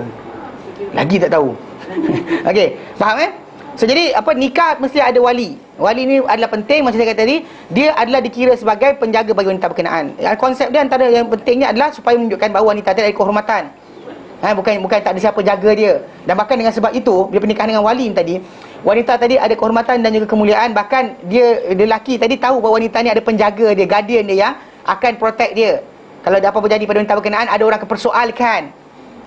Lagi tak tahu. Okey, faham So jadi nikah mesti ada wali. Wali ni adalah penting, macam saya kata tadi, dia adalah dikira sebagai penjaga bagi wanita berkenaan. Konsep dia antara yang pentingnya adalah supaya menunjukkan bahawa wanita tadi ada kehormatan. Bukan tak ada siapa jaga dia. Dan bahkan dengan sebab itu, bila pernikahan dengan wali tadi, wanita tadi ada kehormatan dan juga kemuliaan. Bahkan dia lelaki tadi tahu bahawa wanita ni ada penjaga dia, guardian dia yang akan protect dia. Kalau ada apa-apa jadi pada wanita berkenaan, ada orang akan persoalkan.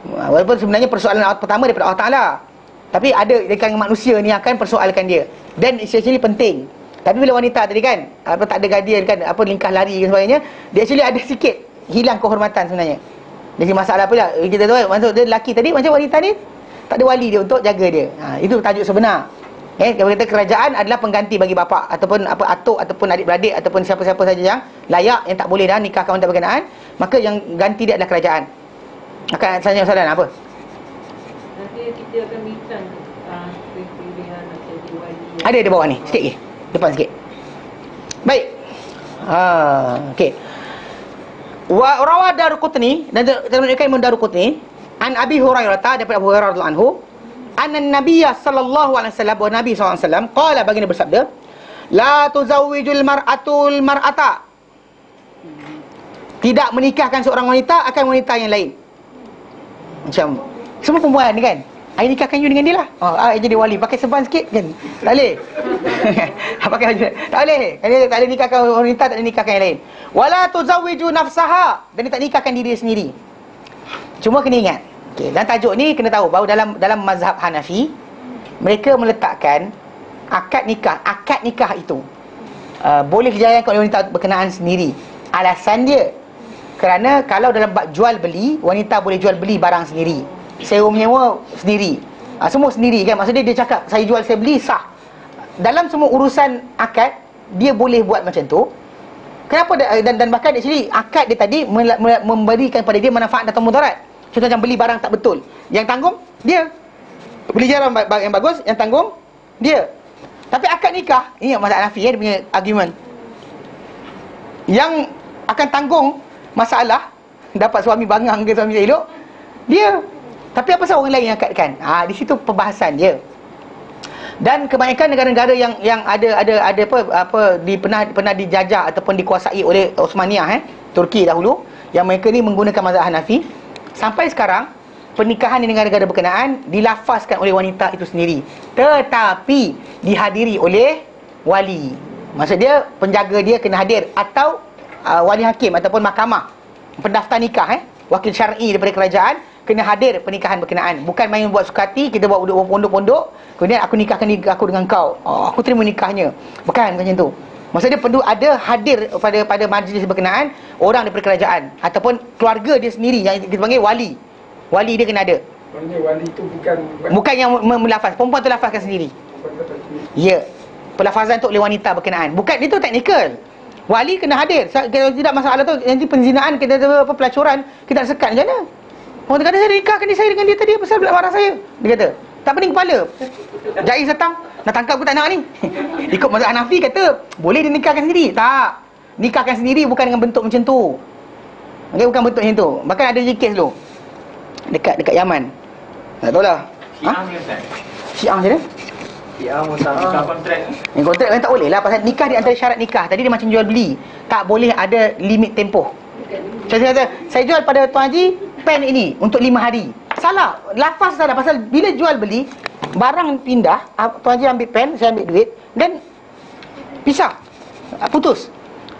Walaupun sebenarnya persoalan pertama daripada Allah Ta'ala, tapi ada dekat manusia ni akan persoalkan dia. Dan actually penting. Tapi bila wanita tadi kan, tak ada guardian kan, lingkah lari dan sebagainya, dia actually ada sikit hilang kehormatan sebenarnya. Jadi masalah apa lah, kita tahu maksud dia lelaki tadi, macam wanita ni tak ada wali dia untuk jaga dia. Itu tajuk sebenar. Kalau kata kerajaan adalah pengganti bagi bapa ataupun atuk ataupun adik-beradik ataupun siapa-siapa saja yang layak, yang tak boleh dah nikahkan wanita berkenaan, maka yang ganti dia adalah kerajaan. Akan tanya soalan apa? Nanti kita akan bincang pilihan nak jadi wali. Ada di bawah ni, sikit lagi. Depan sikit. Baik. Okey. Wa rawa Daruqutni, dan menunjukkan Imam Daruqutni an Abi Hurairah, daripada Abu Hurairah radhiyallahu anhu, anna Nabiyya sallallahu alaihi wasallam, wa Nabi sallallahu alaihi wasallam qala, baginda bersabda, la tuzawwijul mar'atul mar'ata, tidak menikahkan seorang wanita akan wanita yang lain. Macam semua perempuan ni kan, I nikahkan you dengan dia lah. I jadi wali, pakai serban sikit kan. Tak boleh. Pakai baju. Tak boleh. Tak boleh nikahkan wanita, tak boleh nikahkan yang lain. Wala tuzawwiju nafsaha, dan dia tak nikahkan diri dia sendiri. Cuma kena ingat. Okey, dan tajuk ni kena tahu bahawa dalam mazhab Hanafi, mereka meletakkan akad nikah itu boleh dijalankan oleh wanita berkenaan sendiri. Alasan dia kerana kalau dalam bab jual beli, wanita boleh jual beli barang sendiri, sewa menyewa sendiri. Semua sendiri kan. Maksudnya dia cakap saya jual saya beli sah. Dalam semua urusan akad dia boleh buat macam tu. Kenapa dan bahkan actually akad dia tadi memberikan pada dia manfaat atau mudarat. Contoh macam beli barang tak betul, yang tanggung dia. Beli barang yang bagus, yang tanggung dia. Tapi akad nikah, ini mazhab Hanafi dia punya argument. Yang akan tanggung masalah dapat suami bangang ke suami elok dia. Tapi apa pasal orang lain yang akadkan? Di situ perbahasan dia. Dan kebanyakan negara-negara yang ada apa pernah dijajah ataupun dikuasai oleh Osmaniyah, Turki dahulu, yang mereka ni menggunakan mazhab Hanafi, sampai sekarang pernikahan di negara-negara berkenaan dilafazkan oleh wanita itu sendiri, tetapi dihadiri oleh wali. Maksud dia penjaga dia kena hadir, atau wali hakim ataupun mahkamah pendaftar nikah, wakil syar'i daripada kerajaan kena hadir pernikahan berkenaan. Bukan main buat suka hati, kita buat pondok-pondok, kemudian aku nikahkan diri aku dengan kau, aku terima nikahnya. Bukan macam tu. Maksudnya perlu ada hadir pada majlis berkenaan orang daripada kerajaan ataupun keluarga dia sendiri, yang kita panggil wali. Wali dia kena ada. Maksudnya wali tu bukan yang melafaz, perempuan tu lafazkan sendiri. Ya. Pelafazan tu oleh wanita berkenaan. Bukan, itu teknikal. Wali kena hadir. Kalau tidak masalah tu, nanti penzinaan, kita apa pelacuran, kita nak sekat macam mana? Orang kata saya nikahkan saya dengan dia tadi, pasal belak marah saya. Dia kata, tak pening kepala. Jais datang, nak tangkap aku tak nak ni. Ikut mazhab Hanafi kata, boleh dia nikahkan sendiri. Tak. Nikahkan sendiri bukan dengan bentuk macam tu. Okay, bukan bentuk macam tu. Bahkan ada je kes tu. Dekat Yaman. Tak tahu lah. Syiah ni Ustaz. Syiah macam mana? Ya, mustahil. Nikah kontrak ni. Yang kontrak kan tak boleh lah. Pasal nikah di antara syarat nikah tadi dia macam jual beli. Tak boleh ada limit tempoh. Saya kata, saya jual pada Tuan Haji pen ini untuk 5 hari. Salah. Lafaz salah. Pasal bila jual beli, barang pindah, Tuan Haji ambil pen, saya ambil duit, dan pisah. Putus.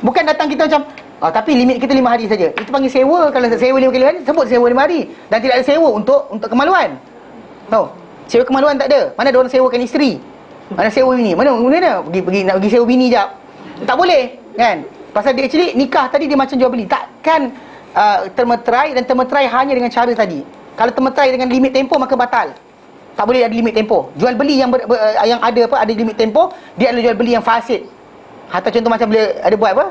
Bukan datang kita macam, tapi limit kita 5 hari saja. Itu panggil sewa. Kalau sewa 5 hari, sebut sewa 5 hari. Dan tidak ada sewa untuk kemaluan. Tahu? Sewa kemaluan tak ada. Mana ada orang sewakan isteri? Mana sewa bini? Mana pergi nak pergi sewa bini jap. Tak boleh, kan? Pasal dia actually nikah tadi dia macam jual beli. Takkan termeterai, dan termeterai hanya dengan cara tadi. Kalau termeterai dengan limit tempoh maka batal. Tak boleh ada limit tempoh. Jual beli yang yang ada limit tempoh, dia adalah jual beli yang fasid. Atau contoh macam bila ada buat apa?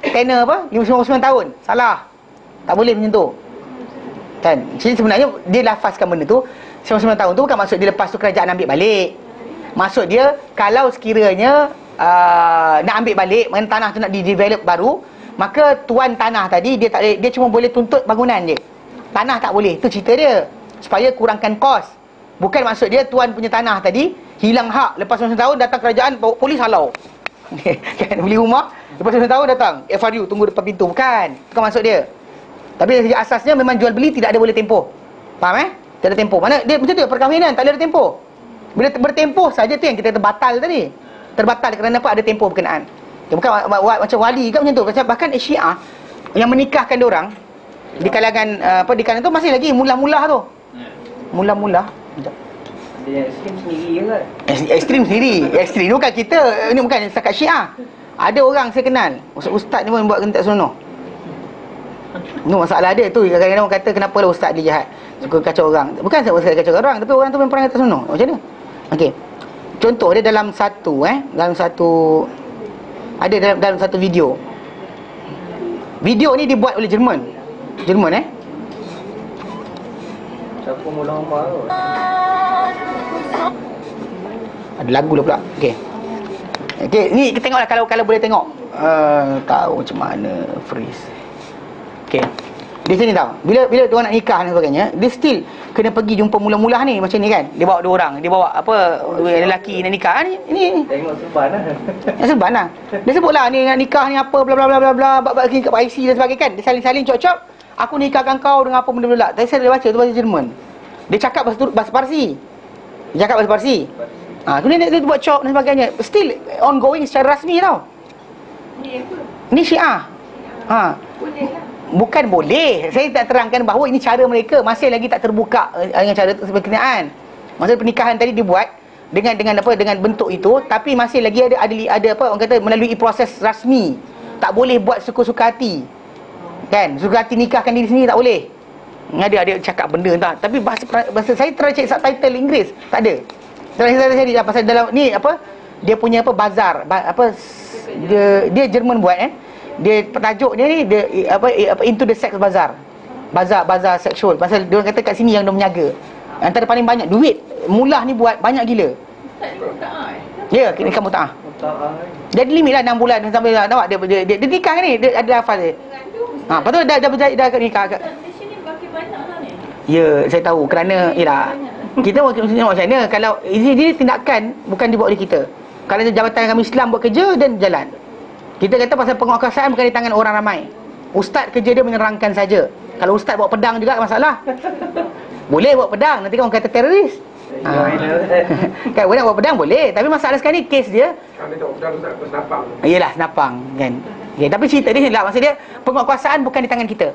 Tenor 59 tahun. Salah. Tak boleh macam tu. Kan? Jadi sebenarnya dia lafazkan benda tu 99 tahun tu bukan maksud dia lepas tu kerajaan ambil balik. Maksud dia kalau sekiranya nak ambil balik, mana tanah tu nak di-develop baru, maka tuan tanah tadi dia tak boleh, dia cuma boleh tuntut bangunan je. Tanah tak boleh. Tu cerita dia. Supaya kurangkan kos. Bukan maksud dia tuan punya tanah tadi hilang hak, lepas 99 tahun datang kerajaan bawa polis halau. Kan beli rumah, lepas 99 tahun datang FRU tunggu depan pintu. Bukan maksud dia. Tapi dari segi asasnya memang jual beli tidak ada boleh tempoh. Faham tak ada tempoh. Mana dia macam tu, perkahwinan tak ada tempoh. Bila bertempoh saja tu yang kita terbatal tadi. Terbatal kerana apa? Ada tempoh berkenaan. Dia bukan macam wali ke macam tu. Bahkan Syiah yang menikahkan diorang di kalangan di kalangan tu masih lagi mula-mula tu. Mula-mula. Ada yang ekstrim sendiri je kan? Ekstrim sendiri. Ekstrim ni bukan kita. Ini bukan setakat Syiah. Ada orang saya kenal, ustaz ni pun buat tak senonoh. Itu masalah dia tu. Kadang-kadang orang kata kenapa lah ustaz dia jahat, suka kacau orang. Bukan saya kacau orang, tapi orang tu memang perangai tak senonoh. Macam mana? Okey. Contoh dia dalam satu dalam satu video. Video ni dibuat oleh Jerman. Siapa mula hamba tu? Ada lagu lah pula. Okey, ni kita tengoklah kalau boleh tengok. Tahu macam mana freeze. Okey. Di sini tahu. Bila dia nak nikah dan sebagainya, dia still kena pergi jumpa mula-mula ni macam ni kan. Dia bawa 2 orang, dia bawa dua lelaki nak nikah ni. Tengok serban lah. Serban lah. Dia sebutlah ni nak nikah ni apa bla bla bla bla bla, bab kat IC dan sebagainya kan. Dia saling-saling cop-cop. Aku nikahkan kau dengan apa benda-benda. Tadi saya dah baca tu bahasa Jerman. Dia cakap bahasa Parsi. Kemudian dia buat cop dan sebagainya. Still ongoing secara rasmi tau. Ni apa? Ni Syiah. Boleh lah. Bukan boleh. Saya tak terangkan bahawa ini cara mereka masih lagi tak terbuka dengan cara berkenaan. Maksud pernikahan tadi dibuat dengan bentuk itu, tapi masih lagi ada apa orang kata melalui proses rasmi. Tak boleh buat suka-suka hati. Kan? Suka hati nikahkan diri sendiri tak boleh. Ada cakap benda entah. Tapi bahasa saya try cek subtitle Inggeris, tak ada. Translation saya pasal dalam ni apa? Dia punya apa bazar, dia Jerman buat Dia tajuk dia ni dia apa Into the Sex Bazaar. Bazar seksual. Pasal dia orang kata kat sini yang dia menjaga. Antara paling banyak duit Mullah ni buat banyak gila. Ya, kini kamu tak. Dia ada limit lah 6 bulan sampai nampak dia nikah ni, dia ada hafal dia. Lepas tu dah nikah. Ya, saya tahu kerana ialah kita tengok macam mana kalau ini tindakan bukan dibuat oleh kita. Kalau Jabatan Agama Islam buat kerja dan jalan. Kita kata pasal penguasaan bukan di tangan orang ramai. Ustaz kerja dia menerangkan saja. Kalau ustaz bawa pedang juga masalah. Boleh bawa pedang, nanti kan orang kata teroris. Kan boleh bawa pedang boleh, tapi masalah sekarang ni kes dia Kami tak pedang tak senapang. Yelah senapang kan. Okay, tapi cerita dia lah, maksud dia penguasaan bukan di tangan kita.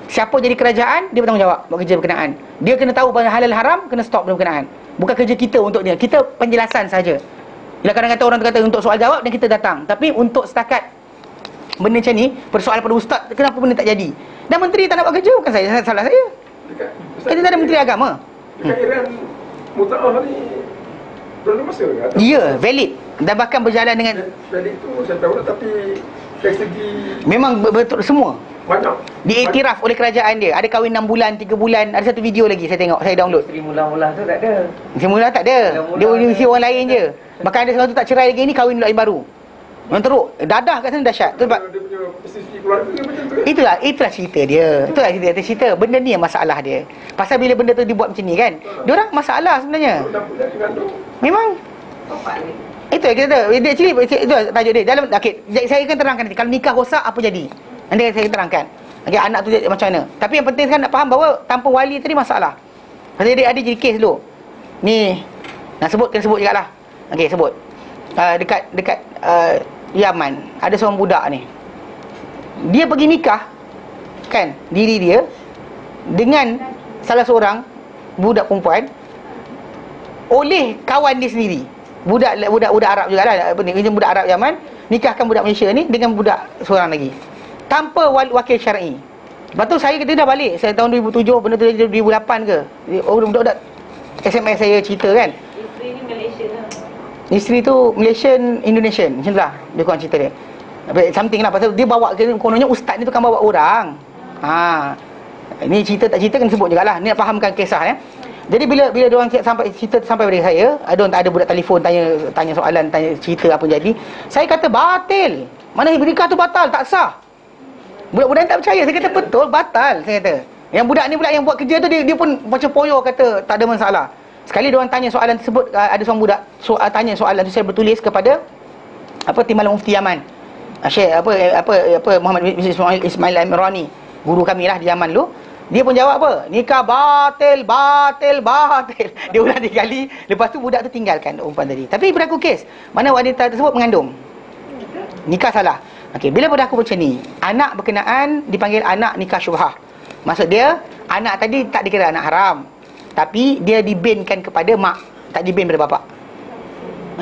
Siapa jadi kerajaan, dia bertanggungjawab buat kerja berkenaan. Dia kena tahu bahawa halal haram, kena stop benda berkenaan. Bukan kerja kita untuk dia. Kita penjelasan saja. Bila kadang-kadang orang kata untuk soal jawab dan kita datang. Tapi untuk setakat benda macam ni, persoalan pada ustaz, kenapa benda tak jadi? Dan menteri tak nak buat kerja, bukan saya, salah saya. Kita tak ada menteri agama. Dekat Iran, muta'ah ni berapa masa ke? Ya, valid. Dan bahkan berjalan dengan Valid tu saya tahu lah, tapi dari segi memang betul semua. banyak. Diiktiraf oleh kerajaan dia. Ada kahwin 6 bulan, 3 bulan. Ada satu video lagi saya tengok, saya download. Isteri mula-mula tu tak ada. Semula tak ada. Dia mesti orang lain je. Bahkan ada seorang tu tak cerai lagi ni, kahwin lain baru. Orang teruk. Dadah kat sana dahsyat. Tu sebab Dia punya posisi keluarga dia macam tu. itulah cerita dia. Itulah cerita. Benda ni yang masalah dia. Pasal bila benda tu dibuat macam ni kan, diorang masalah sebenarnya. Kenapa dia mengandung? Memang itu yang kita tahu. Dia actually itu tajuk dia. Dalam okey, saya akan terangkan nanti. Kalau nikah rosak apa jadi? Nanti saya terangkan. Okey, anak tu macam mana? Tapi yang penting kan nak faham bahawa tanpa wali tadi masalah. Pasal dia ada jadi kes dulu. Ni nak sebut kena sebut jugalah. Okey, sebut. Dekat Yaman ada seorang budak ni. Dia pergi nikah kan diri dia dengan salah seorang budak perempuan oleh kawan dia sendiri. Budak Arab jugalah, apa ni, budak Arab Yaman nikahkan budak Malaysia ni dengan budak seorang lagi tanpa wakil syar'i. Lepas tu saya kata dah balik. Saya tahun 2007, benda tu 2008 ke. Budak-budak SMS saya cerita kan. Isteri ni Malaysia lah. Isteri tu Malaysian Indonesian, macam tu lah dia kurang cerita dia. Something lah, pasal dia bawa, kononnya ustaz ni tu kan bawa orang. Ni cerita tak cerita kena sebut jugalah. Ni nak fahamkan kisah Jadi bila diorang sampai cerita sampai pada saya, ada budak telefon tanya soalan, tanya cerita apa jadi. Saya kata batil. Mana nikah tu batal, tak sah. Budak-budak tak percaya. Saya kata betul, batal. Saya kata. Yang budak ni pula yang buat kerja tu dia pun macam poyo kata tak ada masalah. Sekali diorang tanya soalan tersebut, ada seorang budak tanya soalan tu, saya bertulis kepada Timbalan Mufti Yaman. Syekh Muhammad Ismail Al-Imrani, guru kami lah di Yaman dulu. Dia pun jawab apa? Nikah batil. Dia ulang 3 kali. Lepas tu budak tu tinggalkan perempuan tadi. Tapi berlaku kes mana wanita tersebut mengandung. Nikah salah. Okey, bila berlaku macam ni, anak berkenaan dipanggil anak nikah syubhah. Maksud dia, anak tadi tak dikira anak haram, tapi dia dibinkan kepada mak, tak dibin pada bapak.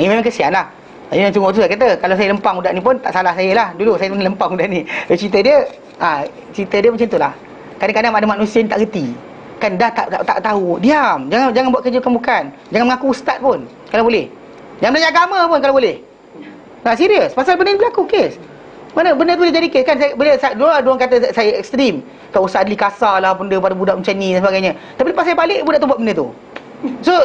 Ini memang kesian lah. Yang tengok tu saya kata, kalau saya lempang budak ni pun tak salah saya lah. Dulu saya pun lempang budak ni. Cerita dia macam tu lah. Kadang-kadang ada manusia yang tak reti. Kan dah tak tahu. Diam. Jangan buat kerja bukan. Jangan mengaku ustaz pun kalau boleh. Jangan belajar agama pun kalau boleh. Serius. Pasal benda ni berlaku kes. Mana benda tu dia jadi kes kan. Dulu orang kata saya ekstrim. Kau Ustaz Adli kasar lah benda pada budak macam ni dan sebagainya. Tapi lepas saya balik, budak tu buat benda tu. So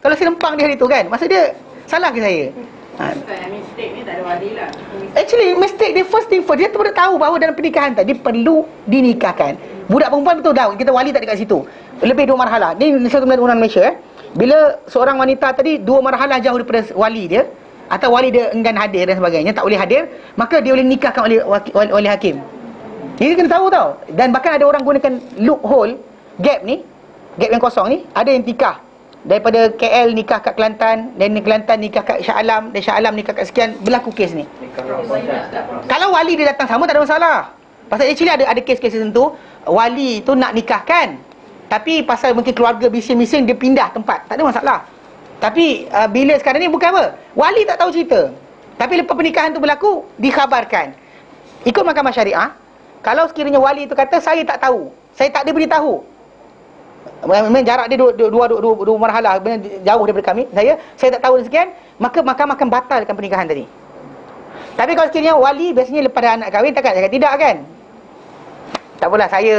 kalau saya lempang dia hari tu kan, maksud dia salah ke saya? Mistake ni tak ada wali lah. Actually mistake dia first thing first. Dia perlu tahu bahawa dalam pernikahan tadi perlu dinikahkan. Budak perempuan betul tahu, kita wali tak dekat situ. Lebih 2 marhalah. Ni satu undang Malaysia Bila seorang wanita tadi 2 marhalah jauh daripada wali dia, atau wali dia enggan hadir dan sebagainya, tak boleh hadir, maka dia boleh nikahkan oleh hakim. Ini kena tahu tau. Dan bahkan ada orang gunakan loophole, gap yang kosong ni. Ada yang nikah daripada KL nikah kat Kelantan, dan Kelantan nikah kat Shah Alam, dan Shah Alam nikah kat sekian. Berlaku kes ni. Kalau wali dia datang sama tak ada masalah. Pasal actually ada kes-kes tertentu wali tu nak nikahkan, tapi pasal mungkin keluarga bising-bising dia pindah tempat, tak ada masalah. Tapi bila sekarang ni bukan apa, wali tak tahu cerita, tapi lepas pernikahan tu berlaku, dikhabarkan. Ikut mahkamah syariah, kalau sekiranya wali tu kata saya tak tahu, saya tak ada beritahu. Memang jarak dia dua marhalah, jauh daripada kami. Saya tak tahu sekian, maka mahkamah akan batalkan pernikahan tadi. Tapi kalau sekiranya wali biasanya lepas dah anak kahwin, takkan cakap tidak kan? Tak apalah, saya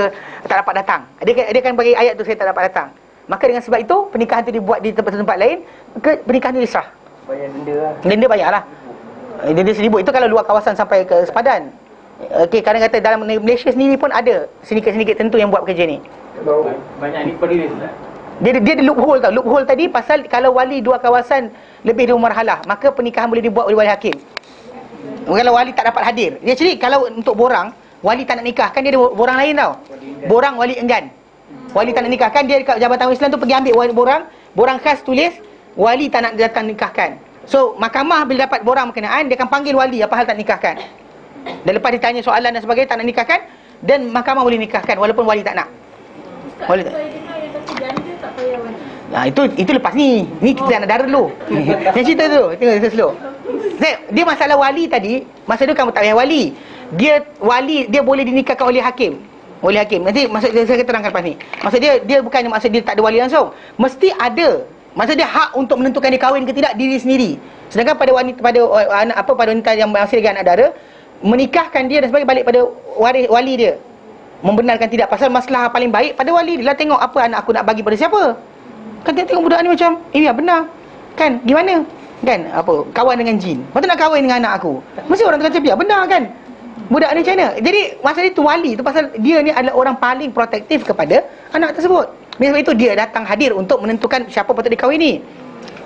tak dapat datang. Dia kan bagi ayat tu, saya tak dapat datang. Maka dengan sebab itu pernikahan tu dibuat di tempat-tempat lain, maka pernikahan tu disah. Bayar denda lah. Denda bayarlah. Denda RM1,000 itu kalau luar kawasan sampai ke sepadan. Okey, kadang kata dalam Malaysia sendiri pun ada sedikit-sedikit tentu yang buat kerja ni. Banyak ni perilis lah. Dia ada loophole tau. Loophole tadi pasal kalau wali dua kawasan lebih dari marhalah, maka pernikahan boleh dibuat oleh wali hakim. Kalau wali tak dapat hadir. Jadi kalau untuk borang, wali tak nak nikah, kan dia ada borang lain tau. Borang wali enggan. Wali tak nak nikahkan, dia dekat Jabatan Islam tu pergi ambil borang khas tulis wali tak nak datang nikahkan. So mahkamah bila dapat borang berkenaan, dia akan panggil wali apa hal tak nikahkan. Dan lepas ditanya soalan dan sebagainya, tak nak nikahkan, dan mahkamah boleh nikahkan walaupun wali tak nak. Wali tak. Nah, itu lepas ni. Ni kita nak darah dulu. Yang cerita tu, tengok slow. Dia masalah wali tadi, masa tu kamu tak payah wali. Wali dia boleh dinikahkan oleh hakim. Oleh hakim. Nanti maksud saya terangkan lepas ni. Maksud dia bukannya maksud dia tak ada wali langsung. Mesti ada. Maksud dia hak untuk menentukan dia kahwin ke tidak diri sendiri. Sedangkan pada wanita yang masih lagi anak dara, menikahkan dia dan sebagainya balik pada wali dia. Membenarkan tidak, pasal masalah paling baik pada wali dia lah. Tengok apa anak aku nak bagi pada siapa. Kan tengok budak ni macam ya benar. Kan gimana? Kan kawan dengan jin. Patut nak kahwin dengan anak aku. Mesti orang tengah cakap benar kan? Budak ni macam mana? Jadi masalah itu wali tu pasal dia ni adalah orang paling protektif kepada anak tersebut. Sebab itu dia datang hadir untuk menentukan siapa patut dikahwini.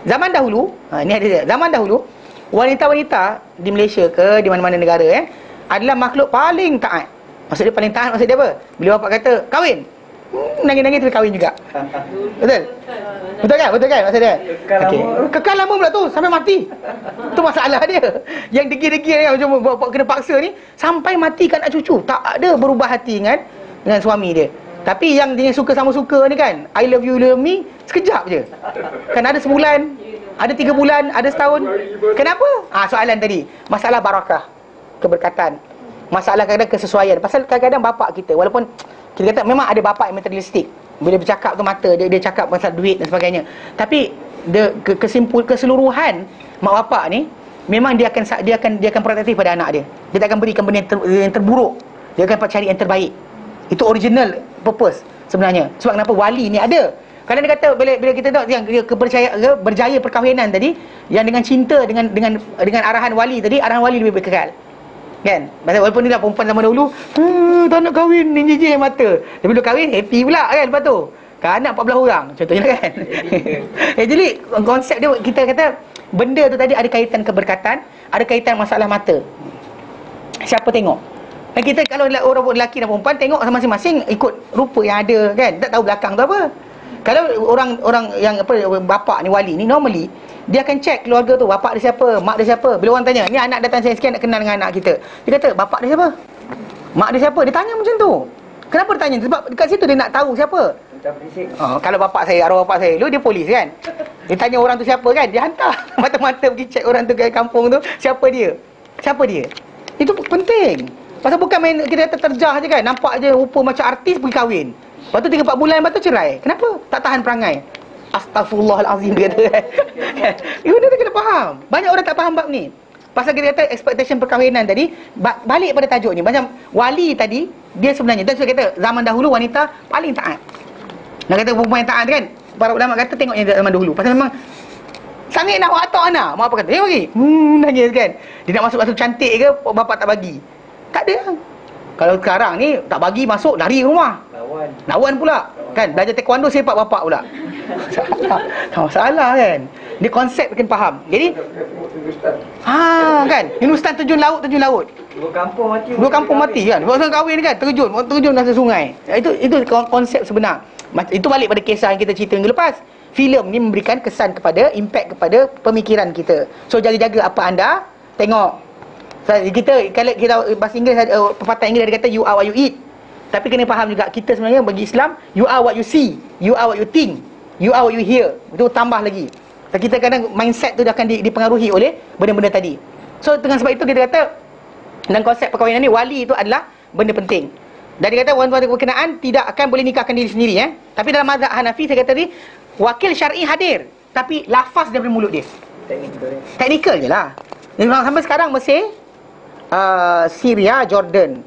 Zaman dahulu, ni ada dia. Zaman dahulu, wanita-wanita di Malaysia ke di mana-mana negara adalah makhluk paling taat. Maksud dia paling taat, maksud dia apa? Bila bapak kata kahwin, nangis-nangis tu kahwin juga. Betul? Betul kan maksud dia? Kekal lama pula tu sampai mati. Tu masalah dia. Yang degil-degil kan, macam bapak kena paksa ni sampai mati kan anak cucu. Tak ada berubah hati dengan suami dia. Tapi yang dia suka sama suka ni kan, I love you, love me, sekejap je. Kan ada sebulan, ada 3 bulan, ada setahun. Kenapa? Soalan tadi, masalah barakah, keberkatan. Masalah kadang-kadang kesesuaian. Pasal kadang-kadang bapak kita, walaupun kita kata memang ada bapak yang materialistik, bila bercakap tu mata dia cakap pasal duit dan sebagainya. Tapi keseluruhan mak bapak ni memang dia akan protektif pada anak dia. Dia tak akan berikan benda yang terburuk. Dia akan cari yang terbaik. Itu original purpose sebenarnya. Sebab kenapa wali ni ada. Kadang dia kata bila kita tengok yang berjaya perkahwinan tadi, yang dengan cinta dengan arahan wali tadi, arahan wali lebih kekal. Kan? Walaupun ni lah perempuan zaman dahulu, tak nak kahwin, ni jijik mata. Tapi bila kahwin, happy pula kan lepas tu. Kan anak 14 orang contohnya kan. Jadi konsep dia, kita kata benda tu tadi ada kaitan keberkatan, ada kaitan masalah mata. Siapa tengok? Dan kita kalau orang lelaki dan perempuan tengok masing-masing ikut rupa yang ada kan, tak tahu belakang tu apa. Kalau orang yang bapak ni wali ni normally dia akan check keluarga tu, bapak dia siapa, mak dia siapa. Bila orang tanya, ni anak datang sekian nak kenal dengan anak kita, dia kata bapak dia siapa, mak dia siapa. Dia tanya macam tu. Kenapa dia tanya? Sebab dekat situ dia nak tahu siapa. Kalau bapak saya, arwah bapak saya dulu dia polis kan, dia tanya orang tu siapa kan, dia hantar mata-mata pergi check orang tu kat kampung tu, siapa dia. Itu penting. Pasal bukan main kita kata terjah je kan, nampak je rupa macam artis pergi kahwin, lepas tu 3-4 bulan lepas tu cerai. Kenapa? Tak tahan perangai. Astaghfirullahalazim dia kata kan. Benda tu kena faham. Banyak orang tak faham bab ni. Pasal kita kata expectation perkahwinan tadi, balik pada tajuk ni. Macam wali tadi, dia sebenarnya, dan saya kata zaman dahulu wanita paling taat. Nak kata perempuan yang taat kan, para ulama kata tengoknya zaman dahulu. Pasal memang sangit nak watak anak, mak apa kata, bagi. Nangis kan. Dia nak masuk cantik ke, bapak tak bagi. Tak ada. Kalau sekarang ni tak bagi masuk, lari rumah. Lawan pula. Kan belajar taekwondo sepak bapak pula. Tak masalah kan. Dia konsep kena faham. Jadi kan, Hindustan terjun laut. Dua kampung mati kan. Orang kahwin kan, terjun dalam sungai. Itu konsep sebenar. Itu balik pada kisah yang kita cerita minggu lepas. Filem ni memberikan kesan kepada, impact kepada pemikiran kita. So jaga-jaga apa anda tengok. Kita kalau kita bahasa Inggeris, pepatah Inggeris dia kata you are what you eat. Tapi kena faham juga, kita sebenarnya bagi Islam, you are what you see, you are what you think, you are what you hear. Itu tambah lagi. Kita kadang mindset tu akan dipengaruhi oleh benda-benda tadi. So dengan sebab itu kita kata dalam konsep perkahwinan ni, wali itu adalah benda penting. Dan dia kata wanita berkenaan tidak akan boleh nikahkan diri sendiri Tapi dalam mazhab Hanafi saya kata tadi wakil syar'i hadir, tapi lafaz daripada mulut dia. Teknikal je lah. Sampai sekarang Mesir, Syria, Jordan,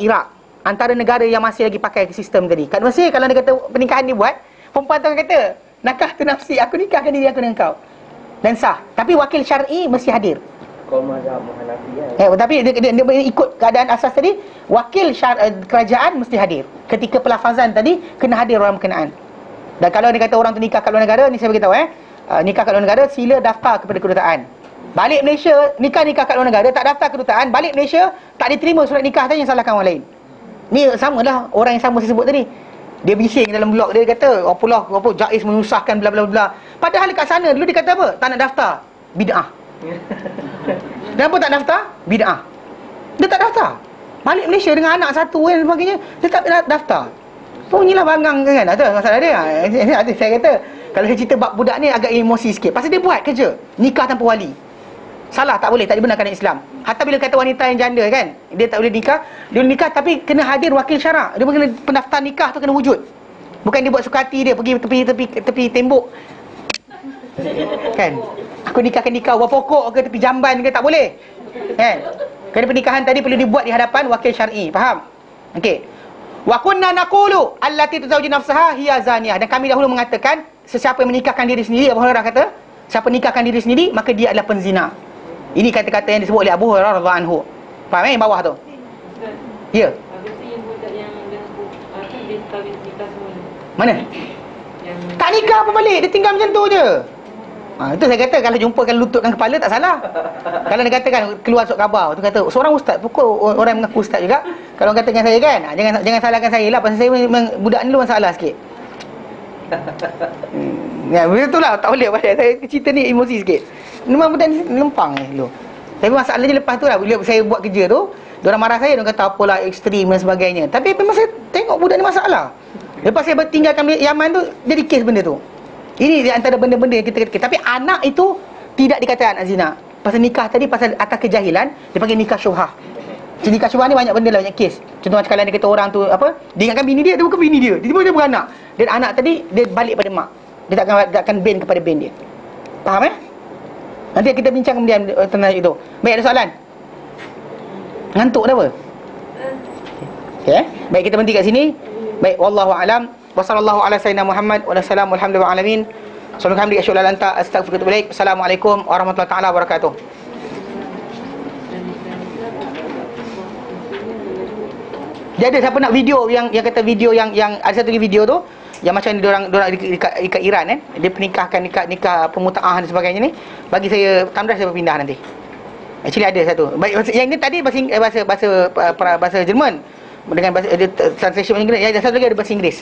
Iraq, antara negara yang masih lagi pakai sistem tadi. Kat Mesir kalau dia kata pernikahan dia buat, perempuan tu kata nakah tu nafsi, aku nikahkan diri aku dengan kau, dan sah. Tapi wakil syar'i mesti hadir. Kau mazhab Hanafi tapi dia ikut keadaan asas tadi, wakil kerajaan mesti hadir. Ketika pelafazan tadi kena hadir orang berkenaan. Dan kalau dia kata orang tu nikah kat luar negara, ni saya beritahu nikah kat luar negara sila daftar kepada kedutaan. Balik Malaysia nikah kat luar negara tak daftar kedutaan, balik Malaysia tak diterima surat nikah tadi, yang salahkan orang lain. Ni samalah orang yang sama saya sebut tadi. Dia bising dalam blog dia, kata apa Jaiz menyusahkan bla bla bla. Padahal kat sana dulu dia kata apa? Tak nak daftar, bid'ah. Kenapa tak daftar? Bid'ah. Dia tak daftar. Balik Malaysia dengan anak satu dan sebagainya, dia tak daftar. Punyalah bangang kan. Itu masalah dia. Saya kata kalau saya cerita bab budak ni agak emosi sikit. Pasal dia buat kerja nikah tanpa wali. Salah, tak boleh, tak dibenarkan dalam Islam. Hatta bila kata wanita yang janda kan, dia tak boleh nikah, dia boleh nikah tapi kena hadir wakil syarak. Dia kena pendaftar nikah tu kena wujud. Bukan dia buat suka hati dia pergi tepi tembok. Kan? Aku nikahkan nikah buah pokok ke tepi jamban ke, tak boleh. Kan? Kerana pernikahan tadi perlu dibuat di hadapan wakil syar'i. Faham? Okey. Wa kunna naqulu allati tazawwaju nafsaha hiya zaniyah. Dan kami dahulu mengatakan sesiapa yang menikahkan diri sendiri, Abu Hurairah kata, siapa nikahkan diri sendiri maka dia adalah penzina. Ini kata-kata yang disebut oleh Abu Hurairah radhiyallahu anhu. Faham bawah tu? Ya. Mana? Tak nikah apa balik, dia tinggal macam tu je. Itu saya kata kalau jumpakan lututkan kepala tak salah. Kalau dia katakan keluar surat khabar, tu kata seorang ustaz, pukul orang mengaku ustaz juga. Kalau kata dengan saya kan, jangan salahkan saya lah, pasal saya memang budak ni lu masalah sikit. Ya, betul lah, tak boleh pasal saya cerita ni emosi sikit. Memang budak ni lempang dulu. Tapi masalahnya lepas tu lah, bila saya buat kerja tu, diorang marah saya, diorang kata apalah ekstrim dan sebagainya. Tapi memang saya tengok budak ni masalah. Lepas saya bertinggalkan Yaman tu, jadi kes benda tu. Ini di antara benda-benda yang kita kata. Tapi anak itu tidak dikatakan anak zina. Pasal nikah tadi, pasal atas kejahilan, dia panggil nikah syubhah. Jadi nikah syubhah ni banyak benda lah, banyak kes. Contoh macam kalau dia kata orang tu apa, dia ingatkan bini dia bukan bini dia. Tiba-tiba dia beranak. Dan anak tadi dia balik pada mak. Dia takkan band kepada band dia. Faham Nanti kita bincang kemudian tentang itu. Baik, ada soalan? Ngantuk dah apa? Okay. Baik, kita berhenti kat sini. Baik, wallahu alam. Wassallallahu ala sayyidina Muhammad wa sallam alhamdulillah alamin. Subhanallah asyhadu an la ilaha illa anta astaghfiruka wa atubu ilaik. Assalamualaikum warahmatullahi taala wabarakatuh. Jadi siapa nak video yang kata video yang ada satu video tu yang macam dia orang dekat Iran dia pernikahkan nikah pemutaah dan sebagainya ni, bagi saya Tamdas saya berpindah nanti. Actually ada satu. Baik, yang ni tadi bahasa Jerman dengan bahasa translation Inggeris. Yang satu lagi ada bahasa Inggeris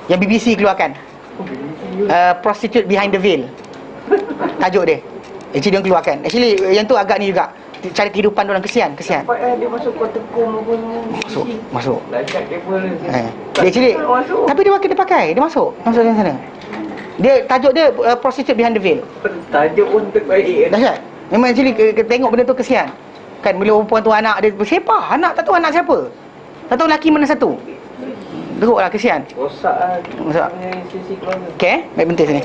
yang BBC keluarkan. Prostitute Behind the Veil. Tajuk dia. Actually dia keluarkan. Actually yang tu agak ni juga. Cari kehidupan orang, kesian. Sampai dia masuk kota kum pun. Masuk. Lacak kabel. Dia actually tapi dia pakai. Dia masuk dalam sana. Dia tajuk dia Prostitute Behind the Veil. Tajuk pun terbaik. Dahsyat. Memang actually tengok benda tu kesian. Kan bila perempuan tu anak dia siapa? Anak tak tahu anak siapa. Tak tahu lelaki mana satu. Teruklah kesian. Rosak lah. Rosak. Sisi keluarga. Okey, baik, berhenti sini.